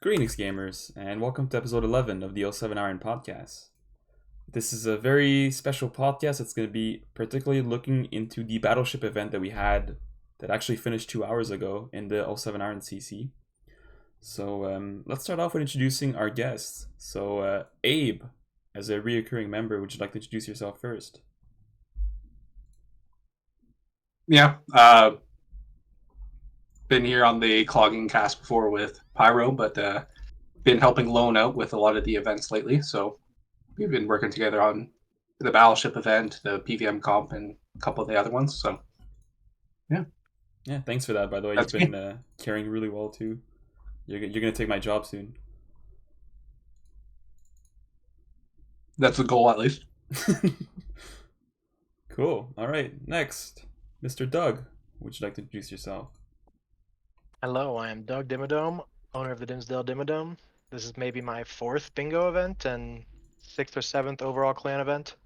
Greetings, gamers, and welcome to episode 11 of the 07 Iron Podcast. This is a very special podcast that's going to be particularly looking into the BattleShip event that we had that actually finished 2 hours ago in the 07 Iron CC. So let's start off with introducing our guests. So Abe, as a reoccurring member, would you like to introduce yourself first? Yeah, been here on the clogging cast before with Pyro, but been helping Lone out with a lot of the events lately. So we've been working together on the Battleship event, the PVM comp, and a couple of the other ones. So yeah, Yeah, thanks for that, by the way. You've that's me. been carrying really well, too. You're going to take my job soon. That's the goal, at least. Cool. All right, next, Mr. Doug, would you like to introduce yourself? Hello, I am Doug Dimadone, owner of the Dinsdale Dimadone. This is maybe my fourth bingo event and sixth or seventh overall clan event.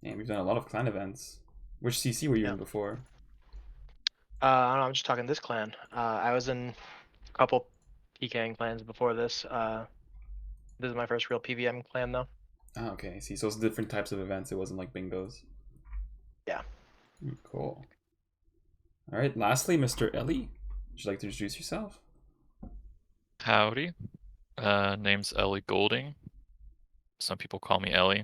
Yeah, we've done a lot of clan events. Which CC were you Yeah. in before? I don't know, I'm just talking this clan. I was in a couple PKing clans before this. This is my first real PVM clan though. Oh, okay. I see. So it's different types of events. It wasn't like bingos. Yeah. Cool. All right. Lastly, Mr. Ellie, would you like to introduce yourself? Howdy. Name's Ellie Golding. Some people call me Ellie.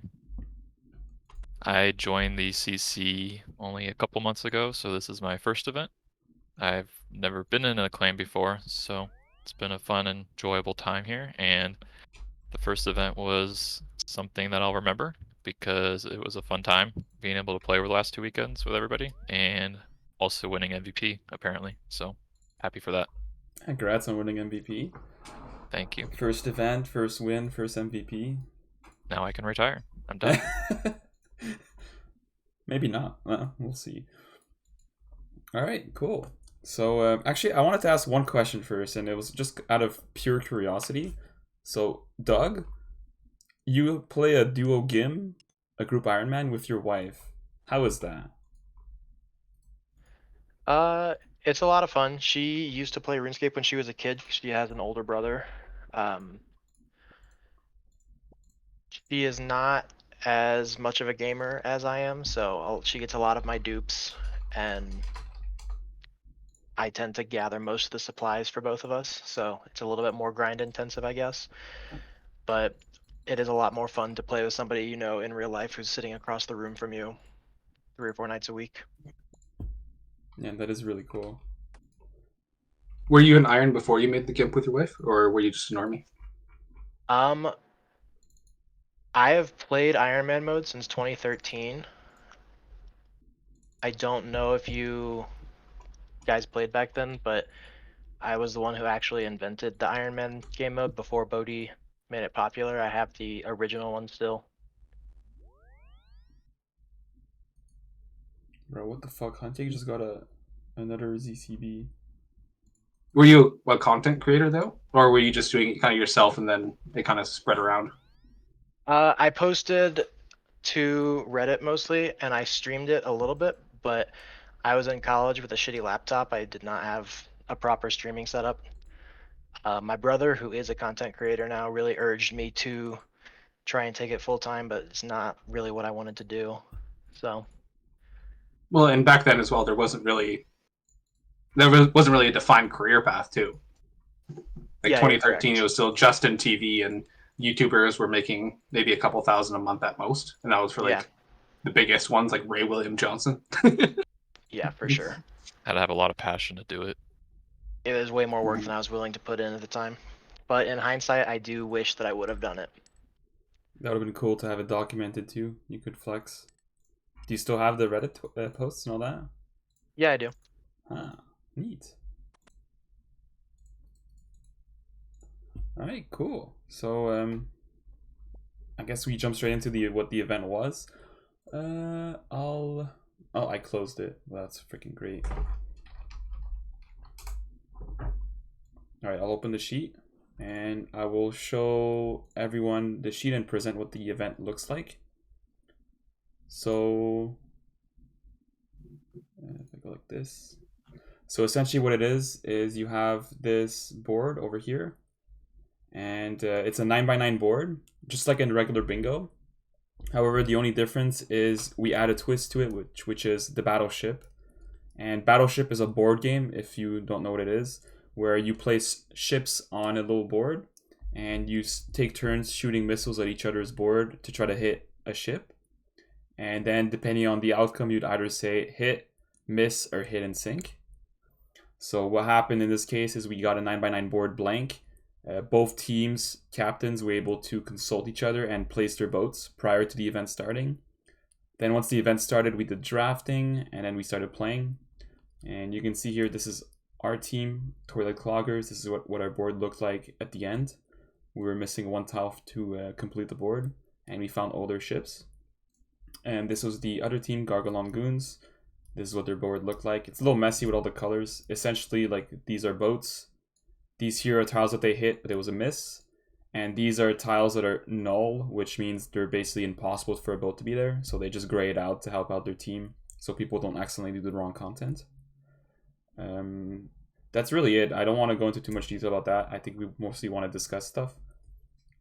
I joined the CC only a couple months ago, so this is my first event. I've never been in a clan before, so it's been a fun and enjoyable time here, and the first event was something that I'll remember because it was a fun time being able to play over the last 2 weekends with everybody and also winning MVP apparently. So happy for that. Congrats on winning MVP. Thank you. First event, first win, first MVP. Now I can retire. I'm done. Maybe not. Well, we'll see. All right, cool. So actually, I wanted to ask one question first, and it was just out of pure curiosity. So, Doug, you play a duo GIM, a group Ironman with your wife. How is that? It's a lot of fun. She used to play RuneScape when she was a kid. She has an older brother. She is not as much of a gamer as I am, so she gets a lot of my dupes, and I tend to gather most of the supplies for both of us, so it's a little bit more grind intensive, I guess. But it is a lot more fun to play with somebody you know in real life who's sitting across the room from you 3 or 4 nights a week. Yeah, that is really cool. Were you an Iron before you made the gimp with your wife, or were you just a normie? I have played Iron Man mode since 2013. I don't know if you guys played back then, but I was the one who actually invented the Iron Man game mode before Bodhi made it popular. I have the original one still. Bro, what the fuck? Hunting just got another ZCB. Were you a content creator though, or were you just doing it kind of yourself and then it kind of spread around? I posted to Reddit mostly, and I streamed it a little bit, but I was in college with a shitty laptop. I did not have a proper streaming setup. My brother, who is a content creator now, really urged me to try and take it full time, but it's not really what I wanted to do. So. Well, and back then as well, wasn't really a defined career path too. Like Yeah, you're 2013, it correct. was still just in TV, and YouTubers were making maybe a couple thousand a month at most, and that was for Yeah. like the biggest ones, like Ray William Johnson. Yeah, for sure. Had to have a lot of passion to do it. It was way more work than I was willing to put in at the time. But in hindsight, I do wish that I would have done it. That would have been cool to have it documented too. You could flex. Do you still have the Reddit posts and all that? Yeah, I do. Ah, neat. All right, cool. So I guess we jump straight into the what the event was. I closed it. Well, that's freaking great. All right, I'll open the sheet and I will show everyone the sheet and present what the event looks like. So if I go like this. So essentially what it is you have this board over here, and it's a 9x9 board, just like in regular bingo. However, the only difference is we add a twist to it, which is the BattleShip. And BattleShip is a board game, if you don't know what it is, where you place ships on a little board, and you take turns shooting missiles at each other's board to try to hit a ship. And then depending on the outcome, you'd either say hit, miss, or hit and sink. So what happened in this case is we got a 9x9 board blank. Both teams' captains were able to consult each other and place their boats prior to the event starting. Then once the event started, we did drafting, and then we started playing. And you can see here, this is our team, Toilet Cloggers. This is what our board looked like at the end. We were missing one tile to complete the board, and we found all their ships. And this was the other team, Gargalon Goons. This is what their board looked like. It's a little messy with all the colors. Essentially, like, these are boats. These here are tiles that they hit, but it was a miss. And these are tiles that are null, which means they're basically impossible for a boat to be there. So they just gray it out to help out their team, so people don't accidentally do the wrong content. That's really it. I don't want to go into too much detail about that. I think we mostly want to discuss stuff.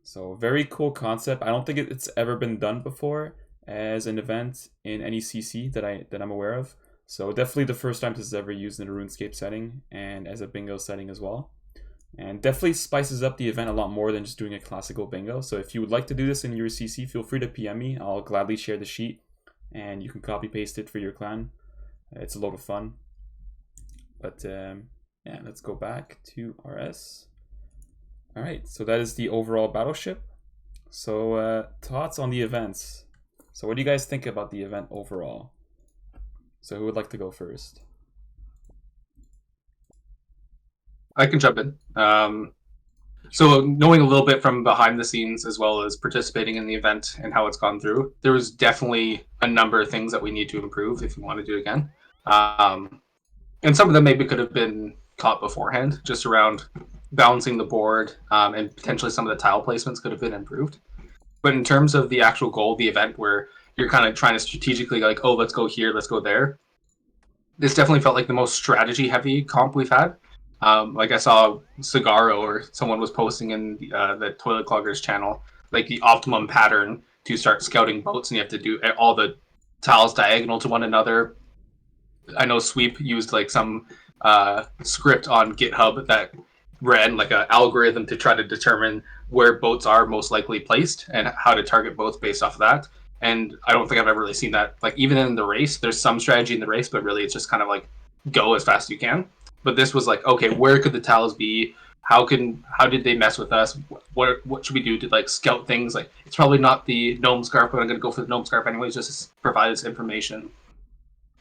So very cool concept. I don't think it's ever been done before as an event in any CC that I'm aware of. So definitely the first time this is ever used in a RuneScape setting and as a bingo setting as well. And definitely spices up the event a lot more than just doing a classical bingo. So if you would like to do this in your CC, feel free to PM me. I'll gladly share the sheet and you can copy paste it for your clan. It's a lot of fun. But yeah, let's go back to RS. All right, so that is the overall BattleShip. So thoughts on the events. So what do you guys think about the event overall? So who would like to go first? I can jump in. So knowing a little bit from behind the scenes as well as participating in the event and how it's gone through, there was definitely a number of things that we need to improve if we want to do it again. And some of them maybe could have been caught beforehand, just around balancing the board, and potentially some of the tile placements could have been improved. But in terms of the actual goal of the event, where you're kind of trying to strategically like, oh, let's go here, let's go there, this definitely felt like the most strategy-heavy comp we've had. Like I saw Cigaro or someone was posting in the Toilet Cloggers channel, like the optimum pattern to start scouting boats, and you have to do all the tiles diagonal to one another. I know Sweep used like some script on GitHub that ran like an algorithm to try to determine where boats are most likely placed and how to target boats based off of that. And I don't think I've ever really seen that. Like even in the race, there's some strategy in the race, but really it's just kind of like go as fast as you can. But this was like, okay, where could the tiles be? How did they mess with us? What should we do to like scout things? Like it's probably not the gnome scarf, but I'm gonna go for the gnome scarf anyways, just to provide us information.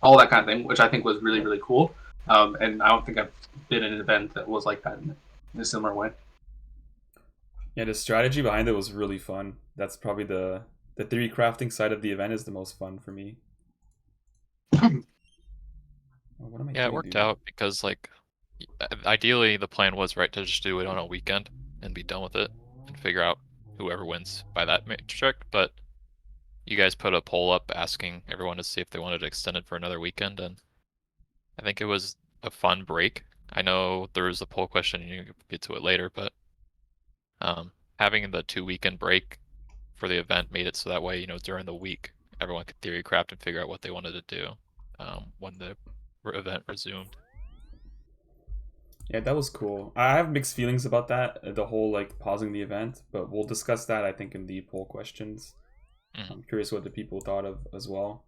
All that kind of thing, which I think was really, really cool. And I don't think I've been in an event that was like that in a similar way. Yeah, the strategy behind it was really fun. That's probably the theory crafting side of the event is the most fun for me. Yeah, it worked out because like ideally the plan was right to just do it on a weekend and be done with it and figure out whoever wins by that metric, but you guys put a poll up asking everyone to see if they wanted to extend it for another weekend, and I think it was a fun break. I know there was a poll question and you can get to it later, but having the 2-weekend break for the event made it so that way, you know, during the week everyone could theory craft and figure out what they wanted to do when the event resumed. Yeah, that was cool. I have mixed feelings about that, the whole like pausing the event, but we'll discuss that I think in the poll questions. I'm curious what the people thought of as well,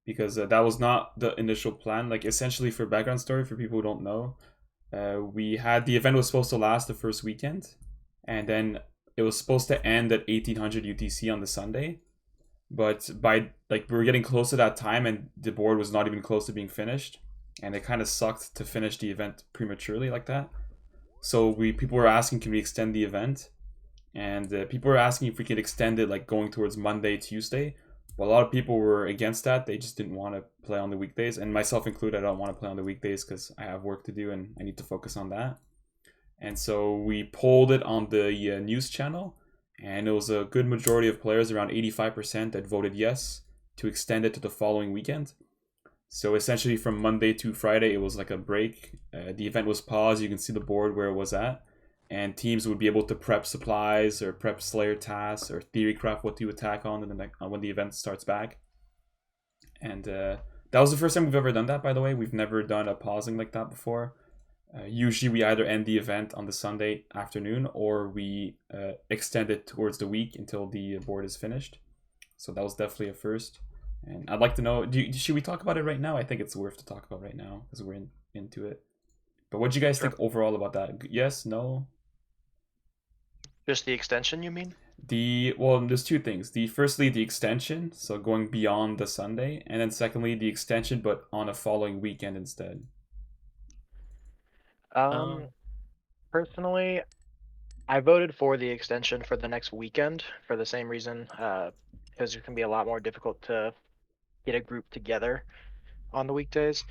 because that was not the initial plan. Like essentially, for background story for people who don't know, we had the event was supposed to last the first weekend, and then it was supposed to end at 1800 UTC on the Sunday, but by like we were getting close to that time and the board was not even close to being finished, and it kind of sucked to finish the event prematurely like that. So people were asking, can we extend the event? And people were asking if we could extend it like going towards Monday, Tuesday. But a lot of people were against that. They just didn't want to play on the weekdays, and myself included. I don't want to play on the weekdays because I have work to do and I need to focus on that. And so we polled it on the news channel, and it was a good majority of players, around 85%, that voted yes to extend it to the following weekend. So essentially, from Monday to Friday, it was like a break. The event was paused. You can see the board where it was at, and teams would be able to prep supplies or prep Slayer tasks or theory craft what to attack on, and then when the event starts back. And that was the first time we've ever done that. By the way, we've never done a pausing like that before. Usually, we either end the event on the Sunday afternoon or we extend it towards the week until the board is finished. So that was definitely a first. And I'd like to know, should we talk about it right now? I think it's worth to talk about right now because we're into it. But what do you guys think overall about that? Yes, no? Just the extension, you mean? There's two things. Firstly, the extension, so going beyond the Sunday, and then secondly, the extension, but on a following weekend instead. Personally, I voted for the extension for the next weekend for the same reason, because it can be a lot more difficult to get a group together on the weekdays.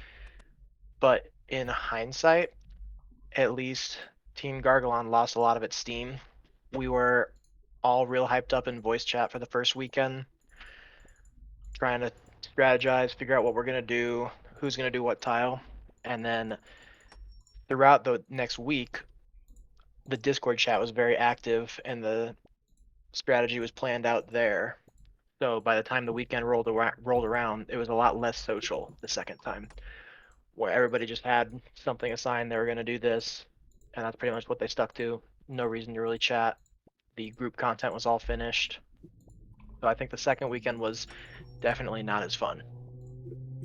But in hindsight, at least Team Gargalon lost a lot of its steam. We were all real hyped up in voice chat for the first weekend, trying to strategize, figure out what we're gonna do, who's gonna do what tile, and then throughout the next week, the Discord chat was very active and the strategy was planned out there. So by the time the weekend rolled around, it was a lot less social the second time, where everybody just had something assigned. They were going to do this, and that's pretty much what they stuck to. No reason to really chat. The group content was all finished. So I think the second weekend was definitely not as fun.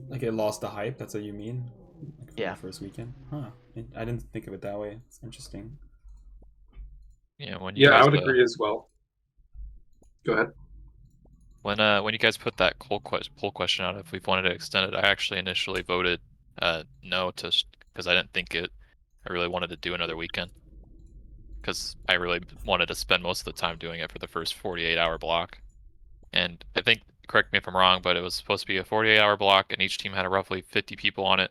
Like it lost the hype, that's what you mean? Like from Yeah. the first weekend? Huh. I didn't think of it that way. It's interesting. Yeah, when you I guys, would agree as well. Go ahead. When you guys put that poll question out if we've wanted to extend it, I actually initially voted no because I didn't think I really wanted to do another weekend because I really wanted to spend most of the time doing it for the first 48-hour block. And I think, correct me if I'm wrong, but it was supposed to be a 48-hour block, and each team had roughly 50 people on it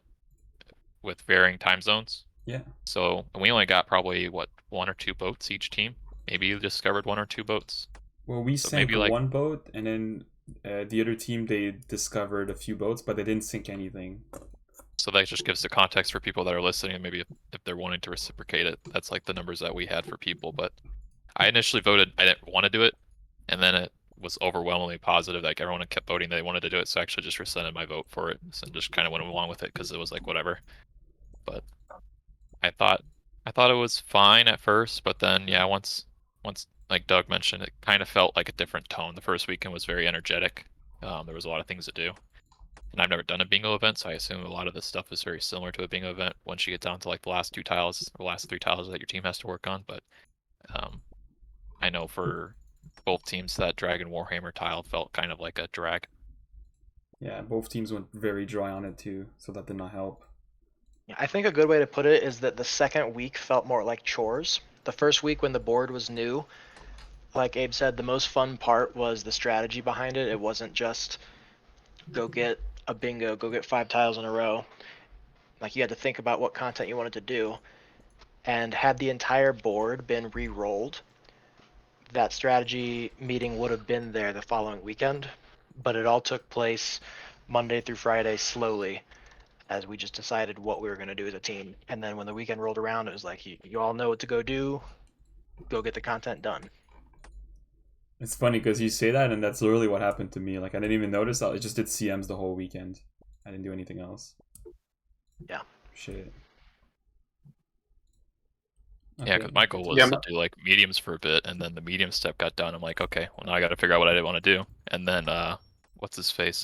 with varying time zones. Yeah. So and we only got probably one or two boats each team. Maybe you discovered one or two boats. Well, we So sank maybe, like, one boat, and then the other team, they discovered a few boats, but they didn't sink anything. So that just gives the context for people that are listening, and maybe if they're wanting to reciprocate it, that's like the numbers that we had for people. But I initially voted I didn't want to do it, and then it was overwhelmingly positive. Like everyone kept voting they wanted to do it, so I actually just rescinded my vote for it and just kind of went along with it because it was like whatever. But I thought it was fine at first, but then yeah, once like Doug mentioned, it kind of felt like a different tone. The first weekend was very energetic. There was a lot of things to do. And I've never done a bingo event, so I assume a lot of this stuff is very similar to a bingo event once you get down to like the last two tiles or last three tiles that your team has to work on. But I know for both teams that Dragon Warhammer tile felt kind of like a drag. Yeah, both teams went very dry on it too, so that did not help. Yeah, I think a good way to put it is that the second week felt more like chores. The first week when the board was new, like Abe said, the most fun part was the strategy behind it. It wasn't just go get a bingo, go get 5 tiles in a row. Like you had to think about what content you wanted to do. And had the entire board been re-rolled, that strategy meeting would have been there the following weekend. But it all took place Monday through Friday slowly as we just decided what we were going to do as a team. And then when the weekend rolled around, it was like, you all know what to go do, go get the content done. It's funny because you say that, and that's literally what happened to me. Like, I didn't even notice that. I just did CMs the whole weekend. I didn't do anything else. Yeah. Shit. Yeah, because my goal was to do like mediums for a bit, and then the medium step got done. I'm like, okay, well now I got to figure out what I didn't want to do. And then what's his face?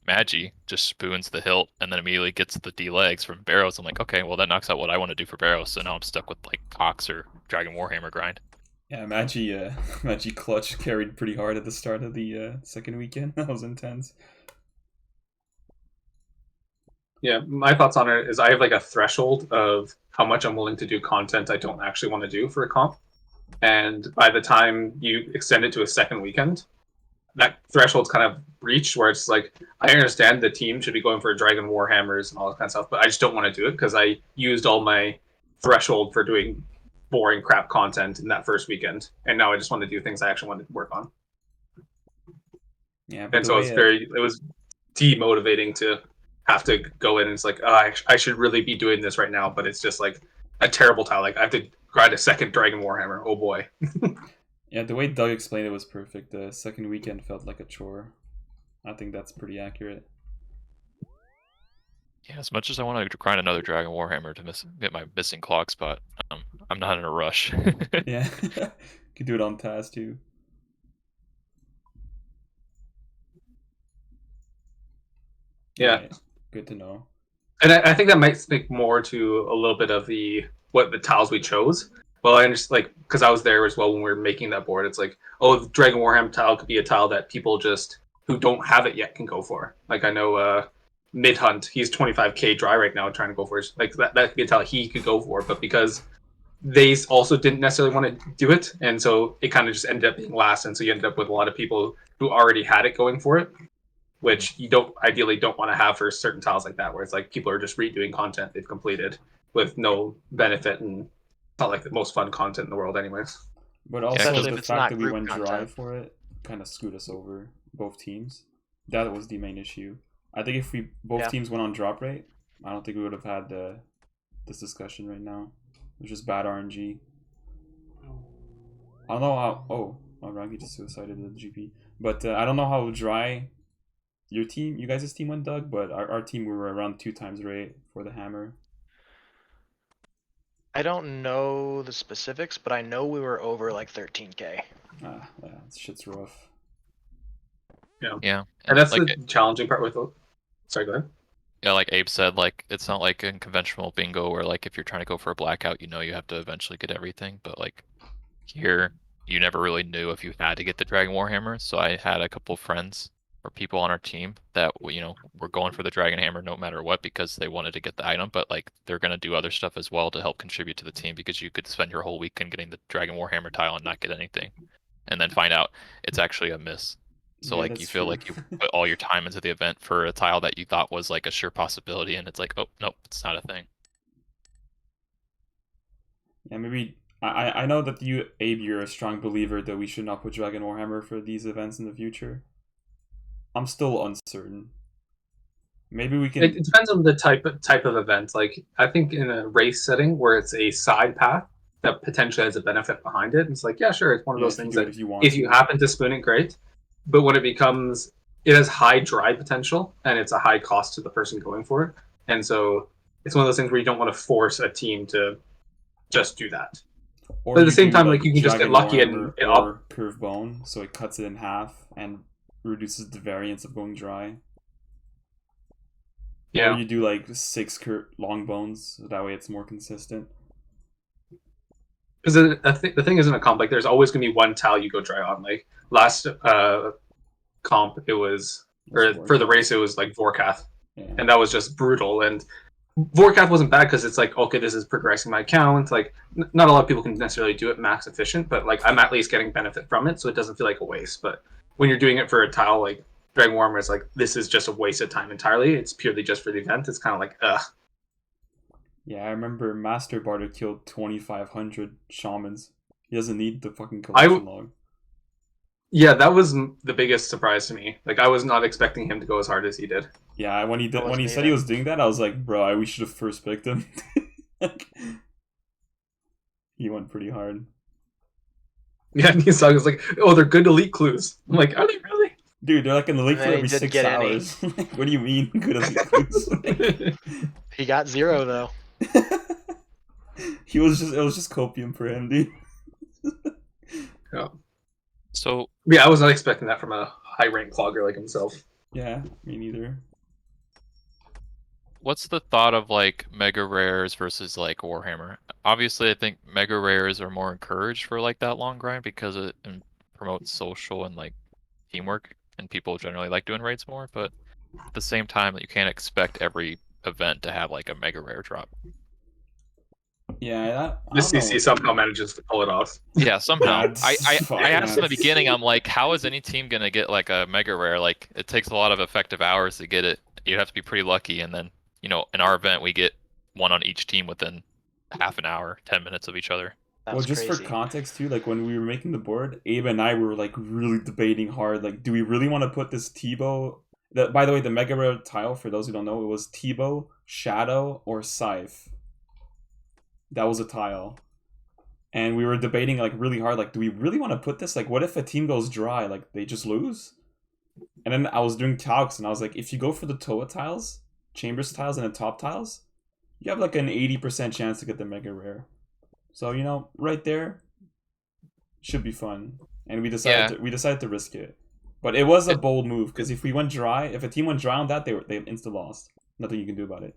Magi just spoons the hilt and then immediately gets the D legs from Barrows. I'm like, okay, well that knocks out what I want to do for Barrows. So now I'm stuck with like Cox or Dragon Warhammer grind. Yeah, Magi clutch carried pretty hard at the start of the second weekend. That was intense. Yeah, my thoughts on it is I have like a threshold of how much I'm willing to do content I don't actually want to do for a comp. And by the time you extend it to a second weekend, that threshold's kind of reached where it's like, I understand the team should be going for Dragon Warhammers and all that kind of stuff, but I just don't want to do it because I used all my threshold for doing boring crap content in that first weekend. And now I just want to do things I actually want to work on. Yeah, and so it was demotivating to have to go in and it's like, oh, I should really be doing this right now, but it's just like a terrible tile. Like I have to grind a second Dragon Warhammer. Oh boy. Yeah, the way Doug explained it was perfect. The second weekend felt like a chore. I think that's pretty accurate. Yeah, as much as I want to grind another Dragon Warhammer to get my missing clock spot, I'm not in a rush. Yeah, could do it on task too. Yeah. Right. Good to know. And I think that might speak more to a little bit of what the tiles we chose. Well, I understand, like, because I was there as well when we were making that board. It's like, oh, the Dragon Warhammer tile could be a tile that people just who don't have it yet can go for. Like I know Mid Hunt, he's 25k dry right now trying to go for it. Like that could be a tile he could go for, but because they also didn't necessarily want to do it, and so it kind of just ended up being last, and so you ended up with a lot of people who already had it going for it, which you ideally don't want to have for certain tiles like that, where it's like people are just redoing content they've completed with no benefit, and it's not like the most fun content in the world anyways. But also Especially the if it's fact not that we group went dry content. for it kind of screwed us over, both teams. That was the main issue. I think if we both teams went on drop rate, I don't think we would have had this discussion right now. It was just bad RNG. I don't know how. Oh, Rangi just suicided the GP. But I don't know how dry you guys' team went, Doug. But our team, we were around 2 times rate for the hammer. I don't know the specifics, but I know we were over like 13k. Yeah, this shit's rough. Yeah, And that's like, the challenging part with. Sorry, go ahead. yeah, like Abe said, like it's not like in conventional bingo where like if you're trying to go for a blackout, you know you have to eventually get everything. But like here, you never really knew if you had to get the Dragon Warhammer. So I had a couple of friends or people on our team that were going for the Dragon Hammer no matter what because they wanted to get the item. But like they're gonna do other stuff as well to help contribute to the team because you could spend your whole weekend getting the Dragon Warhammer tile and not get anything, and then find out it's actually a miss. So Yeah, like you that's feel true. like you put all your time into the event for a tile that you thought was like a sure possibility, and it's like, oh nope, it's not a thing. Yeah, maybe I know that you, Abe, you're a strong believer that we should not put Dragon Warhammer for these events in the future. I'm still uncertain. Maybe we can. It depends on the type of event. Like I think in a race setting where it's a side path that potentially has a benefit behind it, it's like yeah, sure, it's one of Yeah, those if you things do it that if you want if you happen to spoon it, great. But when it becomes, it has high dry potential and it's a high cost to the person going for it, and so it's one of those things where you don't want to force a team to just do that. Or But at the you same do time, like like you can just get Dragon lucky and Warhammer it or Curve Bone, so it cuts it in half and reduces the variance of going dry. yeah. Or you do like 6 long bones, so that way it's more consistent. Because the thing isn't a comp. Like, there's always going to be one tile you go dry on. Like last comp, it was, or for the race, it was like Vorkath, and that was just brutal. And Vorkath wasn't bad because it's like, okay, this is progressing my account. Like, not a lot of people can necessarily do it max efficient, but like I'm at least getting benefit from it, so it doesn't feel like a waste. But when you're doing it for a tile like Dragon Warhammer, it's like this is just a waste of time entirely. It's purely just for the event. It's kind of like, ugh. Yeah, I remember Master Barter killed 2,500 shamans. He doesn't need the fucking collection log. Yeah, that was the biggest surprise to me. Like, I was not expecting him to go as hard as he did. Yeah, when he said he was doing that, I was like, bro, we should have first picked him. He went pretty hard. Yeah, and his song was like, oh, they're good elite clues. I'm like, are they really? Dude, they're like in the lake for every 6 hours. What do you mean, good elite clues? He got 0 though. It was just copium for him, dude. Yeah. So yeah, I was not expecting that from a high rank clogger like himself. Yeah, me neither. What's the thought of like mega rares versus like Warhammer? Obviously, I think mega rares are more encouraged for like that long grind because it promotes social and like teamwork, and people generally like doing raids more. But at the same time, you can't expect every event to have like a mega rare drop. Yeah, this CC somehow manages to pull it off. Yeah, somehow. I asked in the beginning, I'm like, how is any team gonna get like a mega rare? Like, it takes a lot of effective hours to get it. You have to be pretty lucky, and then in our event, we get one on each team within half an hour, 10 minutes of each other. That's well, just crazy. for context too, like when we were making the board, Abe and I were like really debating hard. Like, do we really want to put this Tebow By the way, the Mega Rare tile, for those who don't know, it was T-Bow, Shadow, or Scythe. That was a tile. And we were debating like really hard, like, do we really want to put this? Like, what if a team goes dry? Like, they just lose? And then I was doing calcs, and I was like, if you go for the Toa tiles, Chambers tiles, and the top tiles, you have like an 80% chance to get the Mega Rare. So, you know, right there, should be fun. And we decided to risk it. But it was a bold move, because if a team went dry on that, they insta lost. Nothing you can do about it.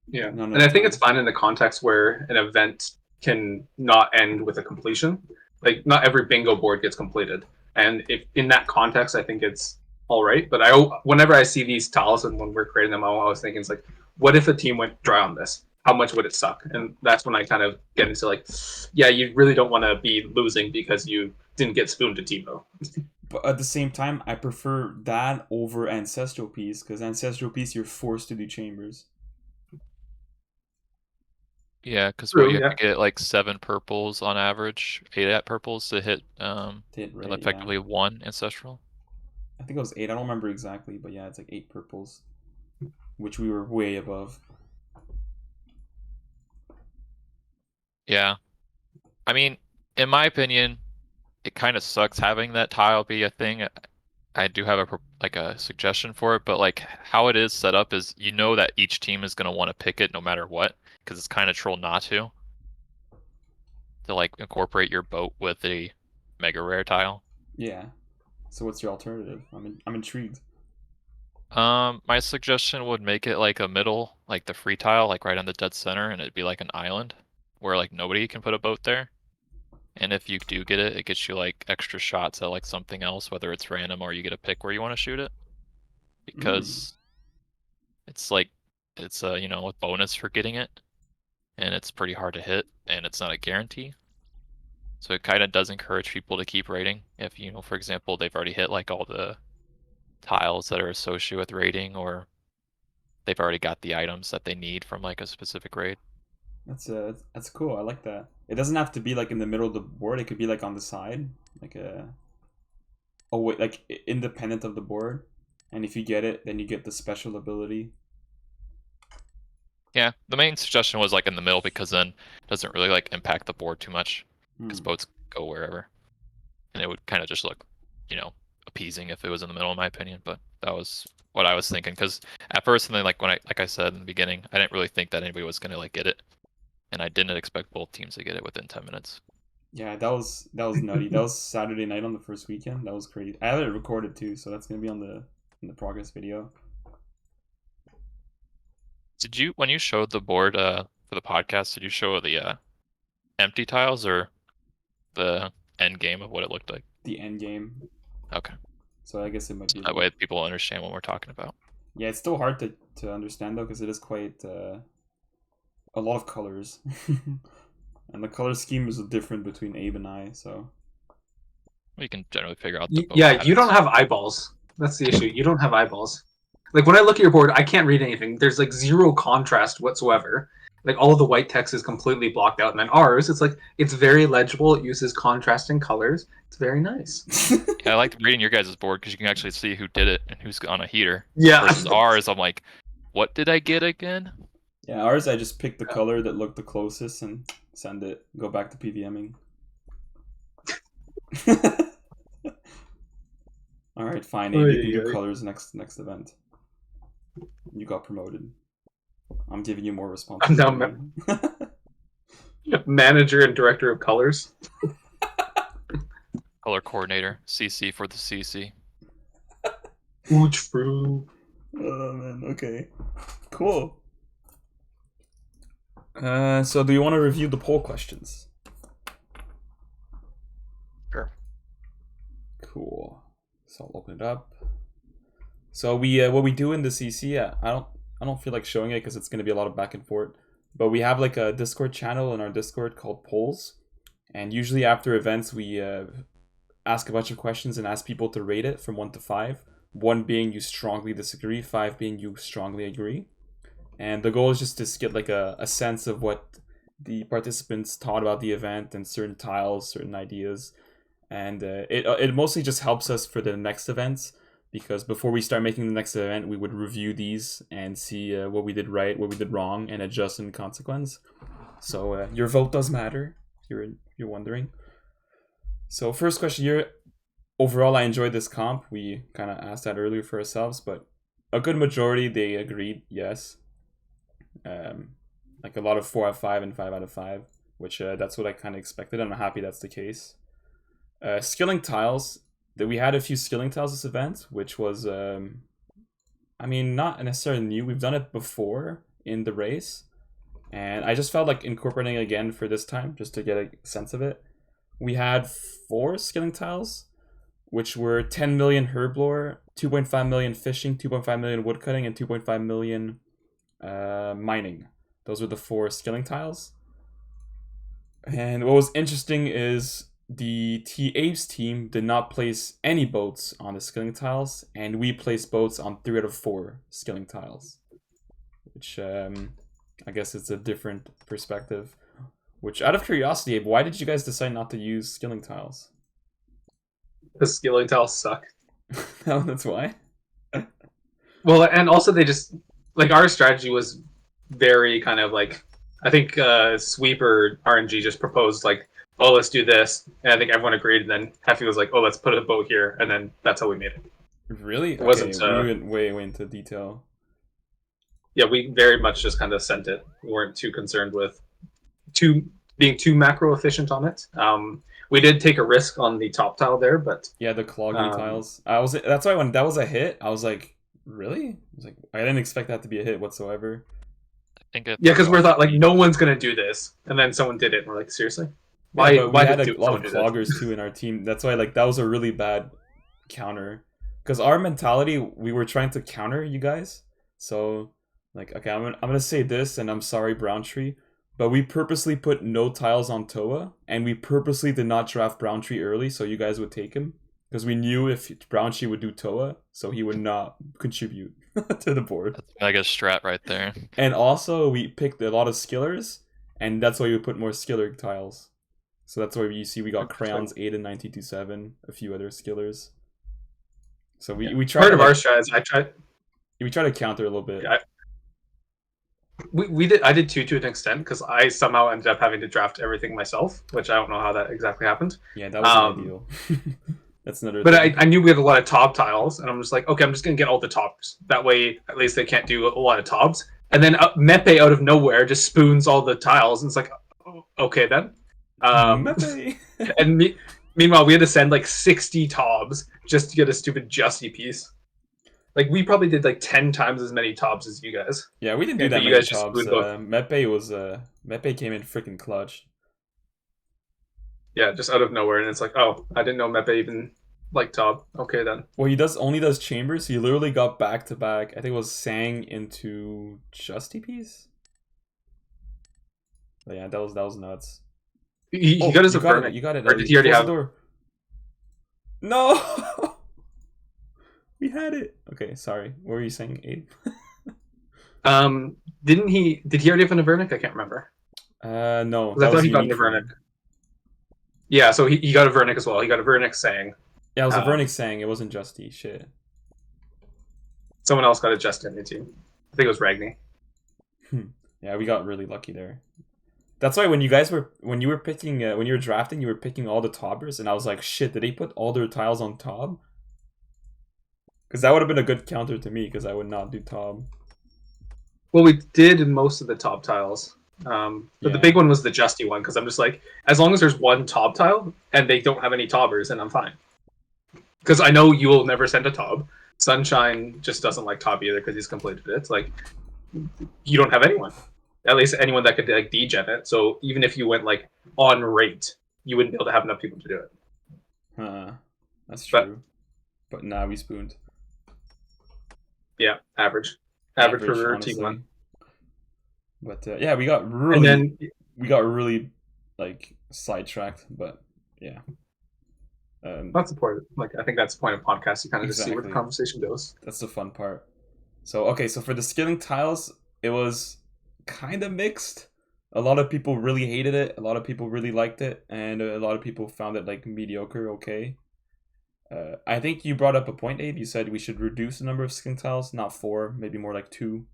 Yeah, and I think it's fine in the context where an event can not end with a completion. Like, not every bingo board gets completed, and if in that context, I think it's all right. But whenever I see these tiles and when we're creating them, I was thinking, it's like, what if a team went dry on this? How much would it suck? And that's when I kind of get into like, yeah, you really don't want to be losing because you didn't get spooned to T-Bow. But at the same time, I prefer that over Ancestral Piece, because Ancestral Piece, you're forced to do Chambers. Yeah, because you have to get like 7 purples on average, 8 purples to hit effectively 1 ancestral. I think it was 8. I don't remember exactly, but yeah, it's like 8 purples, which we were way above. Yeah, I mean, in my opinion, it kind of sucks having that tile be a thing. I do have a suggestion for it, but like how it is set up is, you know that each team is gonna want to pick it no matter what, because it's kind of troll not to like incorporate your boat with a Mega Rare tile. Yeah. So what's your alternative? I'm intrigued. My suggestion would make it like a middle, like the free tile, like right on the dead center, and it'd be like an island where like nobody can put a boat there. And if you do get it, it gets you like extra shots at like something else, whether it's random or you get a pick where you want to shoot it. Because it's like, it's a, a bonus for getting it, and it's pretty hard to hit, and it's not a guarantee. So it kind of does encourage people to keep raiding. If, for example, they've already hit like all the tiles that are associated with raiding, or they've already got the items that they need from like a specific raid. That's cool. I like that. It doesn't have to be like in the middle of the board. It could be like on the side, like like independent of the board. And if you get it, then you get the special ability. Yeah, the main suggestion was like in the middle, because then it doesn't really like impact the board too much, because boats go wherever, and it would kind of just look, appeasing if it was in the middle, in my opinion. But that was what I was thinking, because at first, and then like like I said in the beginning, I didn't really think that anybody was gonna like get it, and I didn't expect both teams to get it within 10 minutes. Yeah, that was nutty. That was Saturday night on the first weekend. That was crazy. I have it recorded too, so that's gonna be on the progress video. Did you, when you showed the board for the podcast, did you show the empty tiles or the end game of what it looked like? The end game. Okay. So I guess it might be that way people understand what we're talking about. Yeah, it's still hard to understand though, because it is quite a lot of colors. And the color scheme is different between Abe and I, so we can generally figure out you don't have eyeballs. That's the issue. You don't have eyeballs. Like, when I look at your board, I can't read anything. There's like zero contrast whatsoever. Like, all of the white text is completely blocked out. And then ours, it's like, it's very legible. It uses contrasting colors. It's very nice. Yeah, I like reading your guys' board, because you can actually see who did it and who's on a heater. Yeah. Versus ours, I'm like, what did I get again? Yeah, ours, I just picked the color that looked the closest and send it. Go back to PVMing. All right, fine. Abe, you can do colors next event. You got promoted. I'm giving you more responsibility. I'm now manager and director of colors. Color coordinator, CC for the CC. Ooch fruit. Oh man, okay, cool. So do you want to review the poll questions? Sure. Cool. So I'll open it up. So we what we do in the CC, I don't feel like showing it because it's going to be a lot of back and forth. But we have like a Discord channel in our Discord called Polls, and usually after events we ask a bunch of questions and ask people to rate it from 1 to 5. 1 being you strongly disagree, 5 being you strongly agree. And the goal is just to get like a sense of what the participants thought about the event and certain tiles, certain ideas. And it mostly just helps us for the next events because before we start making the next event, we would review these and see what we did right, what we did wrong, and adjust in consequence. So your vote does matter. You're wondering. So first question here. Overall, I enjoyed this comp. We kind of asked that earlier for ourselves, but a good majority, they agreed yes. Like a lot of 4 out of 5 and 5 out of 5, which that's what I kind of expected. I'm happy that's the case. Skilling tiles, that we had a few skilling tiles this event, which was, I mean, not necessarily new. We've done it before in the race, and I just felt like incorporating it again for this time, just to get a sense of it. We had 4 skilling tiles, which were 10 million herblore, 2.5 million fishing, 2.5 million woodcutting, and 2.5 million mining. Those were the 4 skilling tiles. And what was interesting is the T-Apes team did not place any boats on the skilling tiles, and we placed boats on 3 out of 4 skilling tiles. Which, I guess it's a different perspective. Which, out of curiosity, Abe, why did you guys decide not to use skilling tiles? The skilling tiles suck. No, that's why? Well, and also they just, like, our strategy was very kind of like, I think Sweeper RNG just proposed like, oh, let's do this, and I think everyone agreed, and then Heffy was like, oh, let's put a boat here, and then that's how we made it. Really? It wasn't, we went way into detail. Yeah, we very much just kind of sent it. We weren't too concerned with being too macro efficient on it. We did take a risk on the top tile there, but yeah, the clogging tiles. That's why when that was a hit, I was like, really? I didn't expect that to be a hit whatsoever. Yeah, because we thought like no one's gonna do this, and then someone did it, and we're like, seriously? Why? Yeah, but we why had did a lot of someone do cloggers too in our team. That's why that was a really bad counter. Because our mentality, we were trying to counter you guys. So okay, I'm gonna say this, and I'm sorry, Browntree, but we purposely put no tiles on Toa, and we purposely did not draft Browntree early so you guys would take him. Because we knew if Browntree would do Toa, so he would not contribute to the board. That's mega strat right there. And also, we picked a lot of skillers, and that's why we put more skiller tiles. So that's why you see we got Crayons 8 and 1927, a few other skillers. So we tried part of our strategy. We tried to counter a little bit. Yeah, we did. I did too to an extent because I somehow ended up having to draft everything myself, which I don't know how that exactly happened. Yeah, that was ideal. That's another. But I knew we had a lot of top tiles, and I'm just like, okay, I'm just gonna get all the tops. That way, at least they can't do a lot of tops. And then Mepe out of nowhere just spoons all the tiles, and it's like, oh, okay then. And meanwhile, we had to send like 60 tobs just to get a stupid Justy piece. Like we probably did like 10 times as many tobs as you guys. Yeah, we didn't do that many tobs. Mepe came in freaking clutch. Yeah, just out of nowhere, and it's like, oh, I didn't know Mepe even liked Tob. Okay then. Well, he only does chambers. He literally got back to back. I think it was Sang into Justy piece. But yeah, that was nuts. He got his Avernic. You got it. Or did he already have? No. We had it. Okay, sorry. What were you saying, Abe? Did he already have an Avernic? I can't remember. No. I thought he got an Avernic. Yeah, so he got a Avernic as well. He got a Avernic Sang. Yeah, it was a Avernic Sang. It wasn't Justy. Shit. Someone else got a Just in the team. I think it was Ragni. Yeah, we got really lucky there. That's why when you were picking, when you were drafting, you were picking all the Tobbers, and I was like, shit, did they put all their tiles on Tob? Because that would have been a good counter to me, because I would not do Tob. Well, we did in most of the top tiles. But the big one was the Justy one, because I'm just like, as long as there's one Tob tile, and they don't have any Tobbers, then I'm fine. Because I know you will never send a Tob. Sunshine just doesn't like Tob either, because he's completed it. It's like, you don't have anyone. At least anyone that could like degen it. So even if you went like on rate, you wouldn't be able to have enough people to do it. That's true. But nah, we spooned. Yeah, average for honestly. team one. But yeah, we got really like sidetracked. But yeah, that's the point. Like I think that's the point of podcast. You kind of just see where the conversation goes. That's the fun part. So so for the skilling tiles, it was kind of mixed. A lot of people really hated it. A lot of people really liked it, and a lot of people found it like mediocre, okay. I think you brought up a point, Abe. You said we should reduce the number of skilling tiles, not 4, maybe more like 2.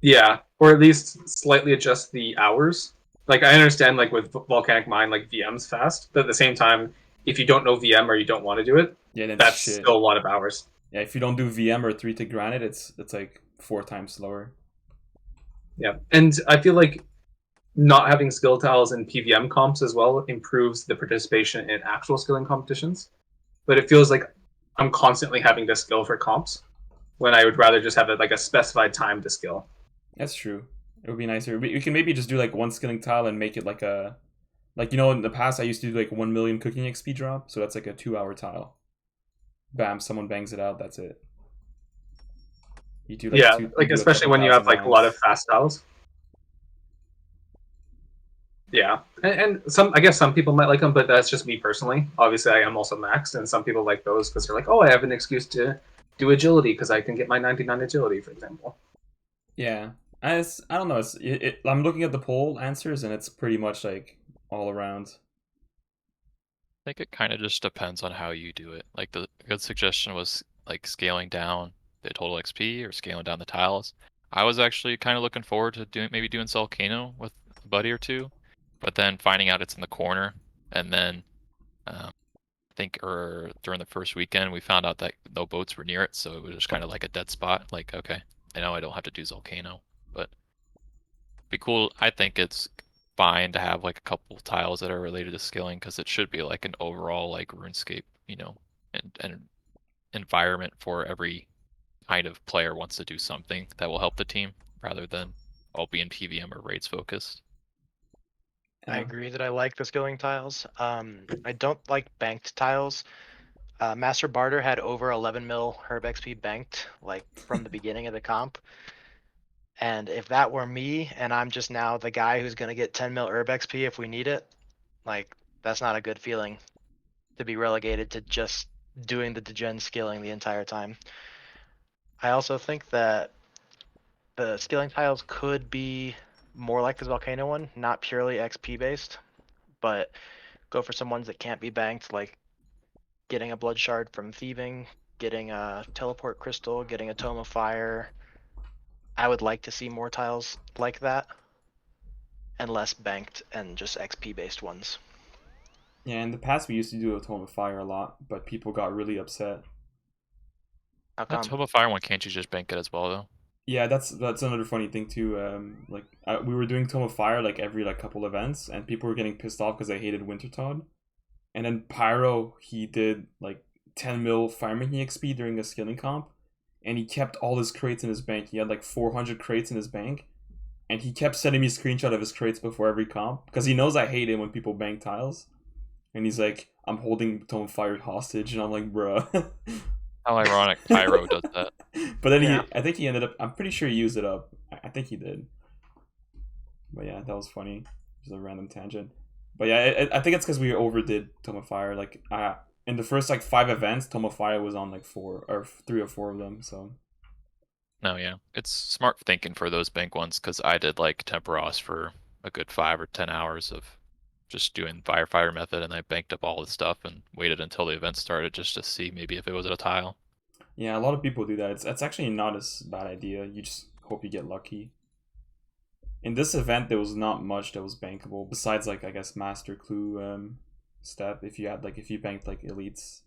Yeah, or at least slightly adjust the hours. Like I understand, like with Volcanic Mine, like VM's fast, but at the same time, if you don't know VM or you don't want to do it, Yeah, then that's shit. still a lot of hours. Yeah, if you don't do VM or 3 tick granite, it's like 4 times slower. Yeah, and I feel like not having skill tiles in PVM comps as well improves the participation in actual skilling competitions. But it feels like I'm constantly having to skill for comps when I would rather just have like a specified time to skill. That's true. It would be nicer. We can maybe just do like 1 skilling tile and make it like a, like, you know, in the past I used to do like 1 million cooking XP drop, so that's like a 2-hour tile. Bam, someone bangs it out, that's it. You do like Yeah, you like do a especially couple when you have thousand like a lot of rounds. fast tiles. Yeah, and some, I guess some people might like them, but that's just me personally. Obviously, I am also maxed, and some people like those because they're like, oh, I have an excuse to do agility because I can get my 99 agility, for example. Yeah, I don't know. I'm looking at the poll answers and it's pretty much like all around. I think it kind of just depends on how you do it. Like the good suggestion was like scaling down the total XP or scaling down the tiles. I was actually kind of looking forward to doing Volcano with a buddy or two, but then finding out it's in the corner, and then I think during the first weekend we found out that no boats were near it, so it was just kind of like a dead spot. Like, okay, I know I don't have to do Volcano, but it'd be cool. I think it's fine to have like a couple tiles that are related to skilling because it should be like an overall like RuneScape, and environment for every kind of player wants to do something that will help the team rather than all being PVM or raids focused. I Yeah. agree that I like the skilling tiles. I don't like banked tiles. Master Barter had over 11 mil herb XP banked, like from the beginning of the comp. And if that were me, and I'm just now the guy who's gonna get 10 mil herb XP if we need it, like that's not a good feeling to be relegated to just doing the degen skilling the entire time. I also think that the skilling tiles could be more like this volcano one, not purely XP based, but go for some ones that can't be banked, like getting a blood shard from thieving, getting a teleport crystal, getting a tome of fire. I would like to see more tiles like that and less banked and just XP based ones. Yeah, in the past we used to do a Tome of Fire a lot, but people got really upset. How That come? Tome of Fire one, can't you just bank it as well though? Yeah, that's another funny thing too. We were doing Tome of Fire like every like couple events, and people were getting pissed off because they hated Wintertodd. And then Pyro, he did like 10 mil firemaking XP during a skilling comp, and he kept all his crates in his bank. He had like 400 crates in his bank, and he kept sending me a screenshot of his crates before every comp because he knows I hate it when people bank tiles. And he's like, I'm holding Tome of Fire hostage, and I'm like, bruh. How ironic Pyro does that. But then Yeah. I think he ended up. I'm pretty sure he used it up. I think he did. But yeah, that was funny. Just a random tangent. But yeah, I think it's because we overdid Tome of Fire. Like, in the first like 5 events, Tome of Fire was on like 4 or 3 or 4 of them. So No, yeah, it's smart thinking for those bank ones because I did like Temperos for a good 5 or 10 hours of just doing firefighter method, and I banked up all the stuff and waited until the event started just to see maybe if it was at a tile. yeah, a lot of people do that. It's actually not as bad idea. You just hope you get lucky. In this event, there was not much that was bankable besides like I guess Master Clue step if you banked like elites.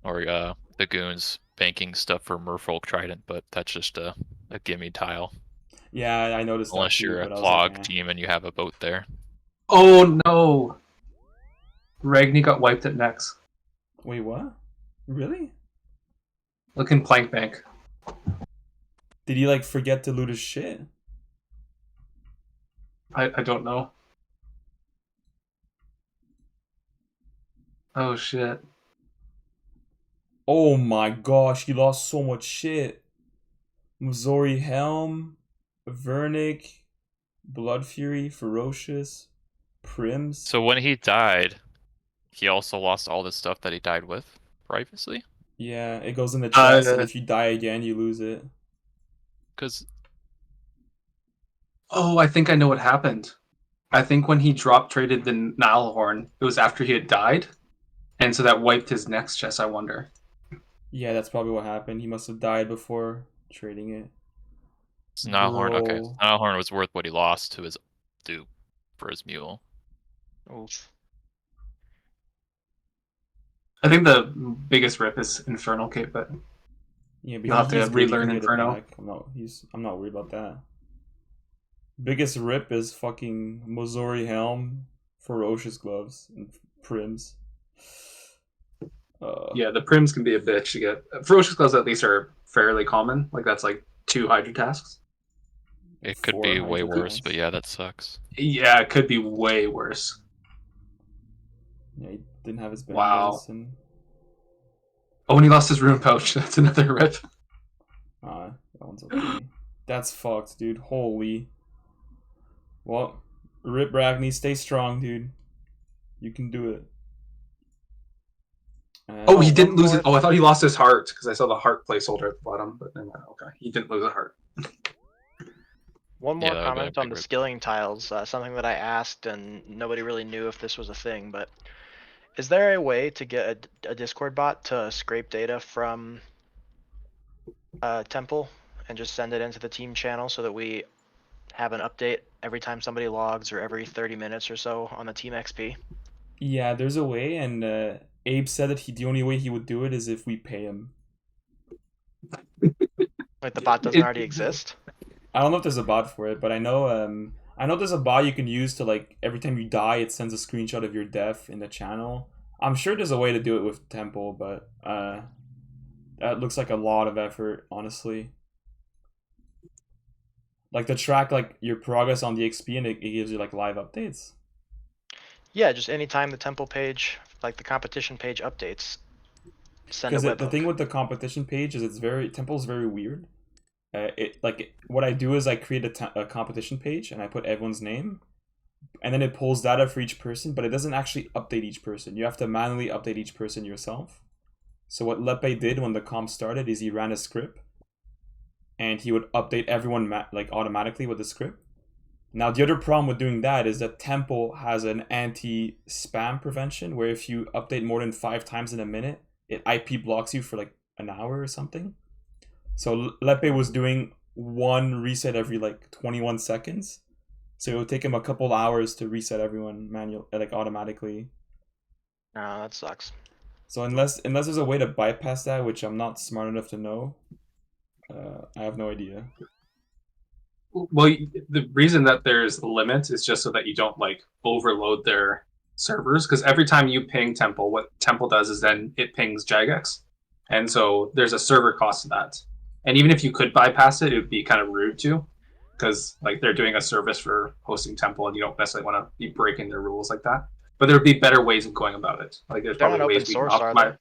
Or the goons banking stuff for Merfolk Trident, but that's just a gimme tile. Yeah, I noticed that Unless too, you're a but I was like, clog team and you have a boat there. Oh no! Ragni got wiped at Nex. Wait, what? Really? Look in Plank Bank. Did he like forget to loot his shit? I don't know. Oh shit. Oh my gosh, he lost so much shit. Missouri Helm, Vernick, Blood Fury, Ferocious, Prims. So when he died, he also lost all the stuff that he died with previously? Yeah, it goes in the chest, and Uh, if you die again, you lose it. Because Oh, I think I know what happened. I think when he drop traded the Nilehorn, it was after he had died, and so that wiped his next chest. I wonder. Yeah, that's probably what happened. He must have died before trading it. Nilehorn. Okay, Bro. Nilehorn was worth what he lost to his dupe for his mule. Oof. I think the biggest rip is Infernal Cape, but Yeah, but you'll have to he's good. He relearn can get it Inferno. back. I'm not worried about that. Biggest rip is fucking Mozori Helm, Ferocious Gloves, and Prims. Yeah, the Prims can be a bitch to get. Ferocious Gloves at least are fairly common. Like that's like 2 Hydra tasks. It could 4 be way Hydra worse, tasks. but yeah, that sucks. Yeah, it could be way worse. Yeah, he didn't have his Wow. bandas and Oh, and he lost his rune pouch. That's another rip. that one's okay. That's fucked, dude. Holy. Well, Rip Ragni, stay strong, dude. You can do it. Oh, he Oh, didn't one lose more- it. Oh, I thought he lost his heart because I saw the heart placeholder at the bottom. But then, okay, he didn't lose a heart. One more Yeah, that would've been a comment on big the rip. skilling tiles, something that I asked and nobody really knew if this was a thing, but is there a way to get a Discord bot to scrape data from Temple and just send it into the team channel so that we have an update every time somebody logs or every 30 minutes or so on the team XP? Yeah, there's a way, and Abe said that the only way he would do it is if we pay him. Like the bot doesn't already exist? I don't know if there's a bot for it, but I know there's a bot you can use to, like, every time you die, it sends a screenshot of your death in the channel. I'm sure there's a way to do it with Temple, but that looks like a lot of effort, honestly. Like to track like your progress on the XP, and it gives you like live updates. Yeah, just anytime the Temple page, like the competition page updates, send a Because the webhook. thing with the competition page is Temple's very weird. What I do is I create a competition page and I put everyone's name, and then it pulls data for each person, but it doesn't actually update each person. You have to manually update each person yourself. So what Lepe did when the comp started is he ran a script, and he would update everyone like automatically with the script. Now the other problem with doing that is that Temple has an anti-spam prevention where if you update more than 5 times in a minute, it IP blocks you for like an hour or something. So Lepe was doing one reset every like 21 seconds. So it would take him a couple hours to reset everyone like automatically. No, that sucks. So unless there's a way to bypass that, which I'm not smart enough to know, I have no idea. Well, the reason that there's limits is just so that you don't like overload their servers. Because every time you ping Temple, what Temple does is then it pings Jagex, and so there's a server cost to that. And even if you could bypass it, it would be kind of rude to, because like they're doing a service for hosting Temple, and you don't necessarily want to be breaking their rules like that. But there would be better ways of going about it. Like there's They're probably not open ways we can source, are optimize.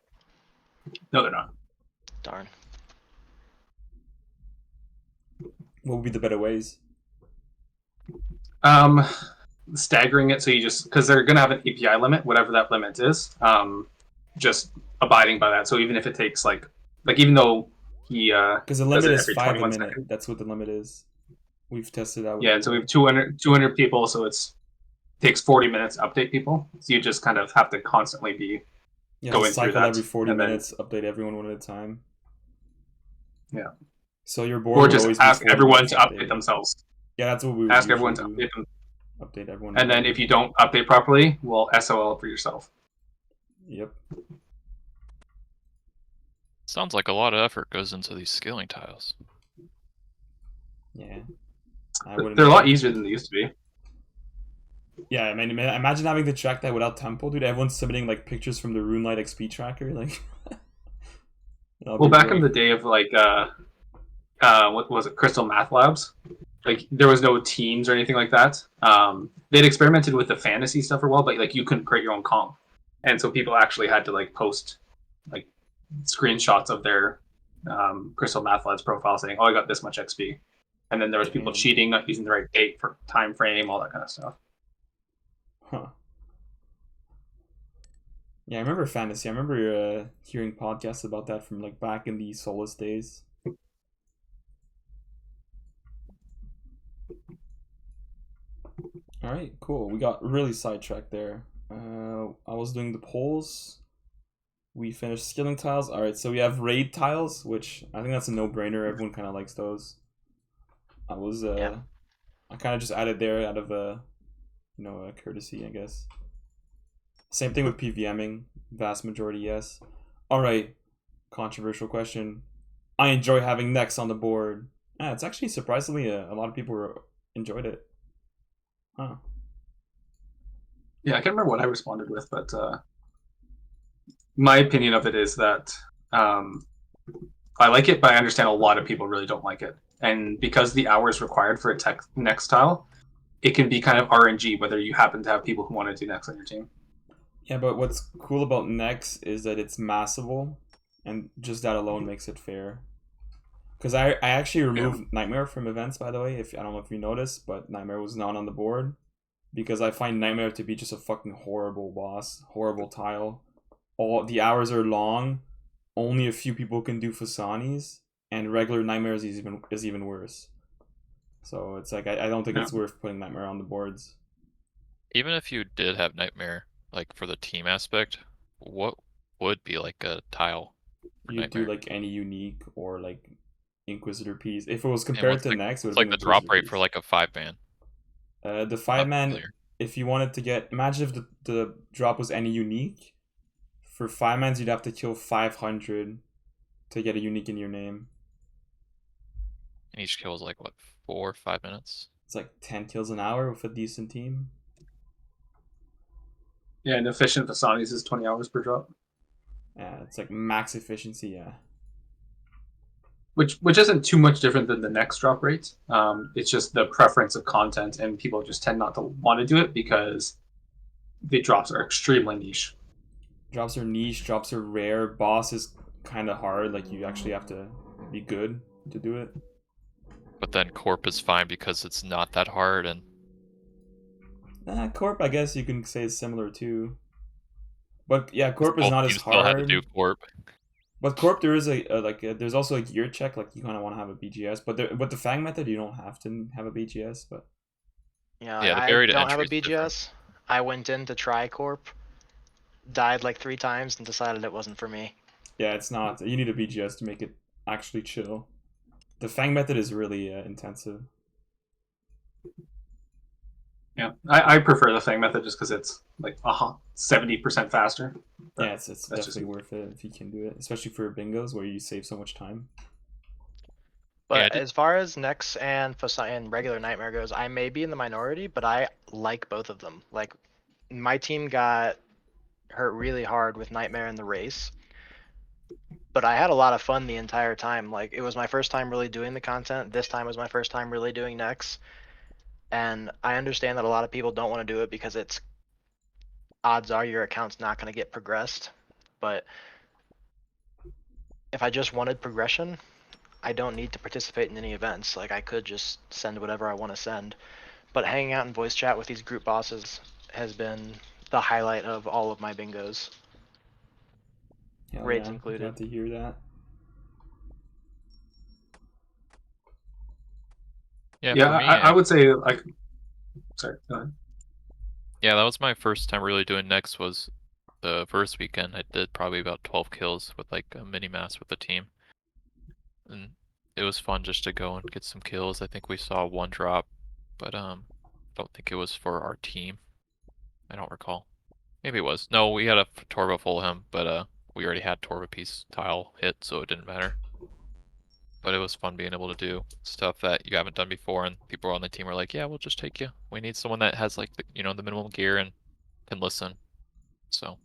they? No, they're not. Darn. What would be the better ways? Staggering it so you just because they're gonna have an API limit, whatever that limit is. Just abiding by that. So even if it takes like even though he Because the does limit it is every 5 a 21 minute. seconds. That's what the limit is. We've tested that. Yeah, and so we have 200 people, so it takes 40 minutes to update people. So you just kind of have to constantly be going through cycle that every 40 and then- minutes, update everyone one at a time. Yeah. So your board or would just always be ask 40 everyone minutes to update themselves. Yeah, that's what we would Ask usually everyone to do. update them, Update everyone. and then if you don't update properly, well, SOL for yourself. Yep. Sounds like a lot of effort goes into these skilling tiles. Yeah. They're a lot easier than they used to be. Yeah, I mean, imagine having to track that without Temple, dude. Everyone's submitting like pictures from the RuneLight XP tracker, like. Well, back in the day of like what was it, Crystal Math Labs? Like there was no teams or anything like that. They'd experimented with the fantasy stuff for a while, but like you couldn't create your own comp, and so people actually had to like post like screenshots of their Crystal Math Labs profile saying, "Oh, I got this much XP," and then there was people cheating, not using the right date for time frame, all that kind of stuff. Huh. Yeah, I remember fantasy. I remember hearing podcasts about that from like back in the Solus days. All right, cool. We got really sidetracked there. I was doing the polls. We finished skilling tiles. All right, so we have raid tiles, which I think that's a no-brainer. Everyone kind of likes those. I was Yeah. I kind of just added there out of courtesy, I guess. Same thing with PVMing. Vast majority, yes. All right, controversial question. I enjoy having Nex on the board. Yeah, it's actually surprisingly a lot of people enjoyed it. Huh. Yeah, I can't remember what I responded with, but my opinion of it is that I like it, but I understand a lot of people really don't like it. And because the hours required for a next tile, it can be kind of RNG whether you happen to have people who want to do next on your team. Yeah, but what's cool about Nex is that it's massable, and just that alone makes it fair. Because I actually removed Nightmare from events, by the way. If I don't know if you noticed, but Nightmare was not on the board because I find Nightmare to be just a fucking horrible boss, horrible tile. All the hours are long. Only a few people can do Fasanis, and regular Nightmares is even worse. So it's like I don't think it's worth putting Nightmare on the boards. Even if you did have Nightmare, like for the team aspect, what would be like a tile for You do Nightmare? like any unique or like Inquisitor piece. If it was And compared what's to like, Nex, it would what's have like been the drop Inquisitor rate piece. for like a 5-man? The Not 5-man, familiar. if you wanted to get, imagine if the drop was any unique. For 5-mans, you'd have to kill 500 to get a unique in your name. And each kill is like what, 4 or 5 minutes? It's like 10 kills an hour with a decent team. Yeah, and efficient Fasanis is 20 hours per drop. Yeah, it's like max efficiency, yeah. Which isn't too much different than the next drop rate. It's just the preference of content, and people just tend not to want to do it because the drops are extremely niche. Drops are niche, drops are rare, boss is kind of hard, like you actually have to be good to do it. But then Corp is fine because it's not that hard, and Corp, I guess you can say is similar too. But yeah, Corp is both not as teams still had to do hard. Corp. But Corp, there is there's also a gear check, like you kind of want to have a BGS. But with the Fang method, you don't have to have a BGS. But Yeah, Yeah, the I buried don't have a entry is different. BGS. I went in to try Corp, died like 3 times, and decided it wasn't for me. yeah, it's not. You need a BGS to make it actually chill. The Fang method is really intensive. Yeah, I prefer the Fang method just because it's like 70% faster. But Yeah, it's definitely worth it if you can do it, especially for bingos where you save so much time. But Yeah, as far as Nex and regular Nightmare goes, I may be in the minority, but I like both of them. Like, my team got hurt really hard with Nightmare in the race, but I had a lot of fun the entire time. Like, it was my first time really doing the content. This time was my first time really doing Nex, and I understand that a lot of people don't want to do it because it's odds are your account's not going to get progressed. But if I just wanted progression, I don't need to participate in any events. Like, I could just send whatever I want to send. But hanging out in voice chat with these group bosses has been the highlight of all of my bingos. Hell Raids yeah, included. glad to hear that. Yeah, Yeah, for me, I would say like. Sorry, go ahead. yeah, that was my first time really doing Nex. Was the first weekend. I did probably about 12 kills with like a mini mass with the team, and it was fun just to go and get some kills. I think we saw 1 drop, but don't think it was for our team. I don't recall. Maybe it was. No, we had a Torva full him, but we already had Torva piece tile hit, so it didn't matter. But it was fun being able to do stuff that you haven't done before, and people on the team were like, "Yeah, we'll just take you. We need someone that has like the minimum gear and can listen." So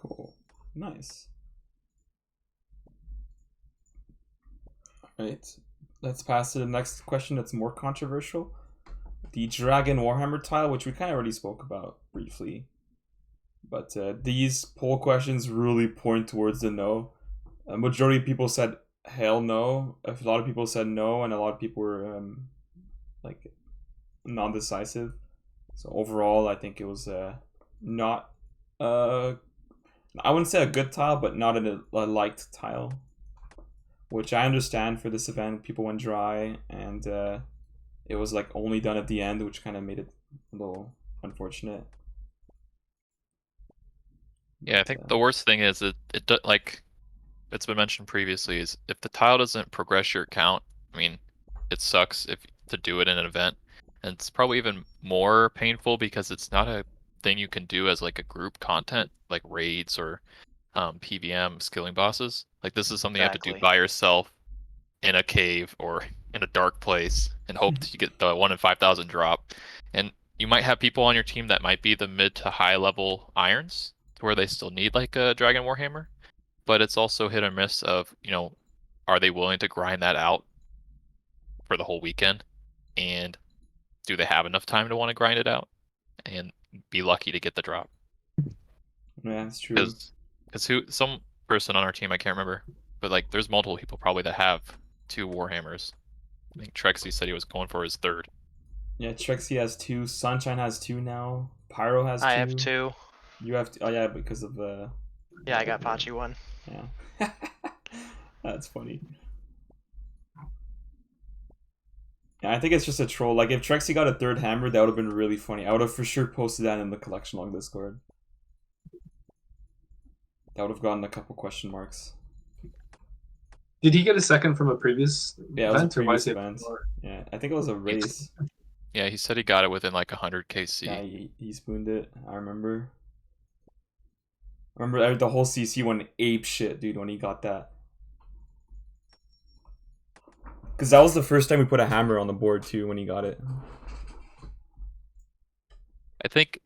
Cool, nice. All right, let's pass to the next question. That's more controversial. The Dragon Warhammer tile, which we kind of already spoke about briefly. But these poll questions really point towards the no. A majority of people said hell no. A lot of people said no, and a lot of people were like non-decisive. So overall, I think it was not I wouldn't say a good tile, but not a liked tile. which I understand for this event. People went dry, and it was like only done at the end, which kind of made it a little unfortunate. Yeah, I think the worst thing is like it's been mentioned previously is if the tile doesn't progress your count, I mean, it sucks if to do it in an event. And it's probably even more painful because it's not a thing you can do as like a group content, like raids or PVM skilling bosses. Like this is something you have to do Exactly. by yourself in a cave or in a dark place and hope that you get the 1 in 5,000 drop. And you might have people on your team that might be the mid to high level irons to where they still need like a Dragon Warhammer, but it's also hit or miss of, are they willing to grind that out for the whole weekend? And do they have enough time to want to grind it out and be lucky to get the drop? Yeah, that's true. Because some person on our team, I can't remember, but like there's multiple people probably that have 2 Warhammers. I think Trexie said he was going for his 3rd. Yeah, Trexie has 2. Sunshine has 2 now. Pyro has 2. I have 2. You have 2. Oh yeah, because of Yeah, I got Pachi 1. Yeah. That's funny. Yeah, I think it's just a troll. Like if Trexie got a 3rd hammer, that would have been really funny. I would have for sure posted that in the collection log Discord. That would have gotten a couple question marks. Did he get a second from a previous Yeah, it was a event, or why previous is it event. Yeah, I think it was a race. Yeah, he said he got it within like 100 KC. Yeah, he spooned it. I remember. The whole CC went ape shit, dude, when he got that. Because that was the first time we put a hammer on the board, too, when he got it. I think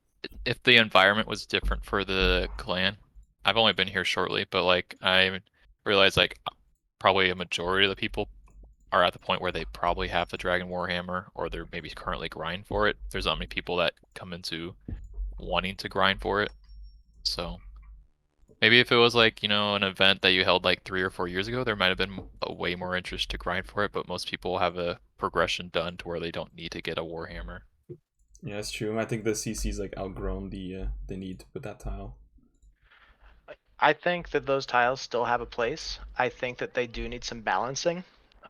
if the environment was different for the clan, I've only been here shortly, but like I realized like probably a majority of the people are at the point where they probably have the Dragon Warhammer or they're maybe currently grind for it. There's not many people that come into wanting to grind for it. So maybe if it was like, an event that you held like 3 or 4 years ago, there might have been a way more interest to grind for it, but most people have a progression done to where they don't need to get a Warhammer. Yeah, that's true. I think the CC's like outgrown the need to put that tile. I think that those tiles still have a place. I think that they do need some balancing.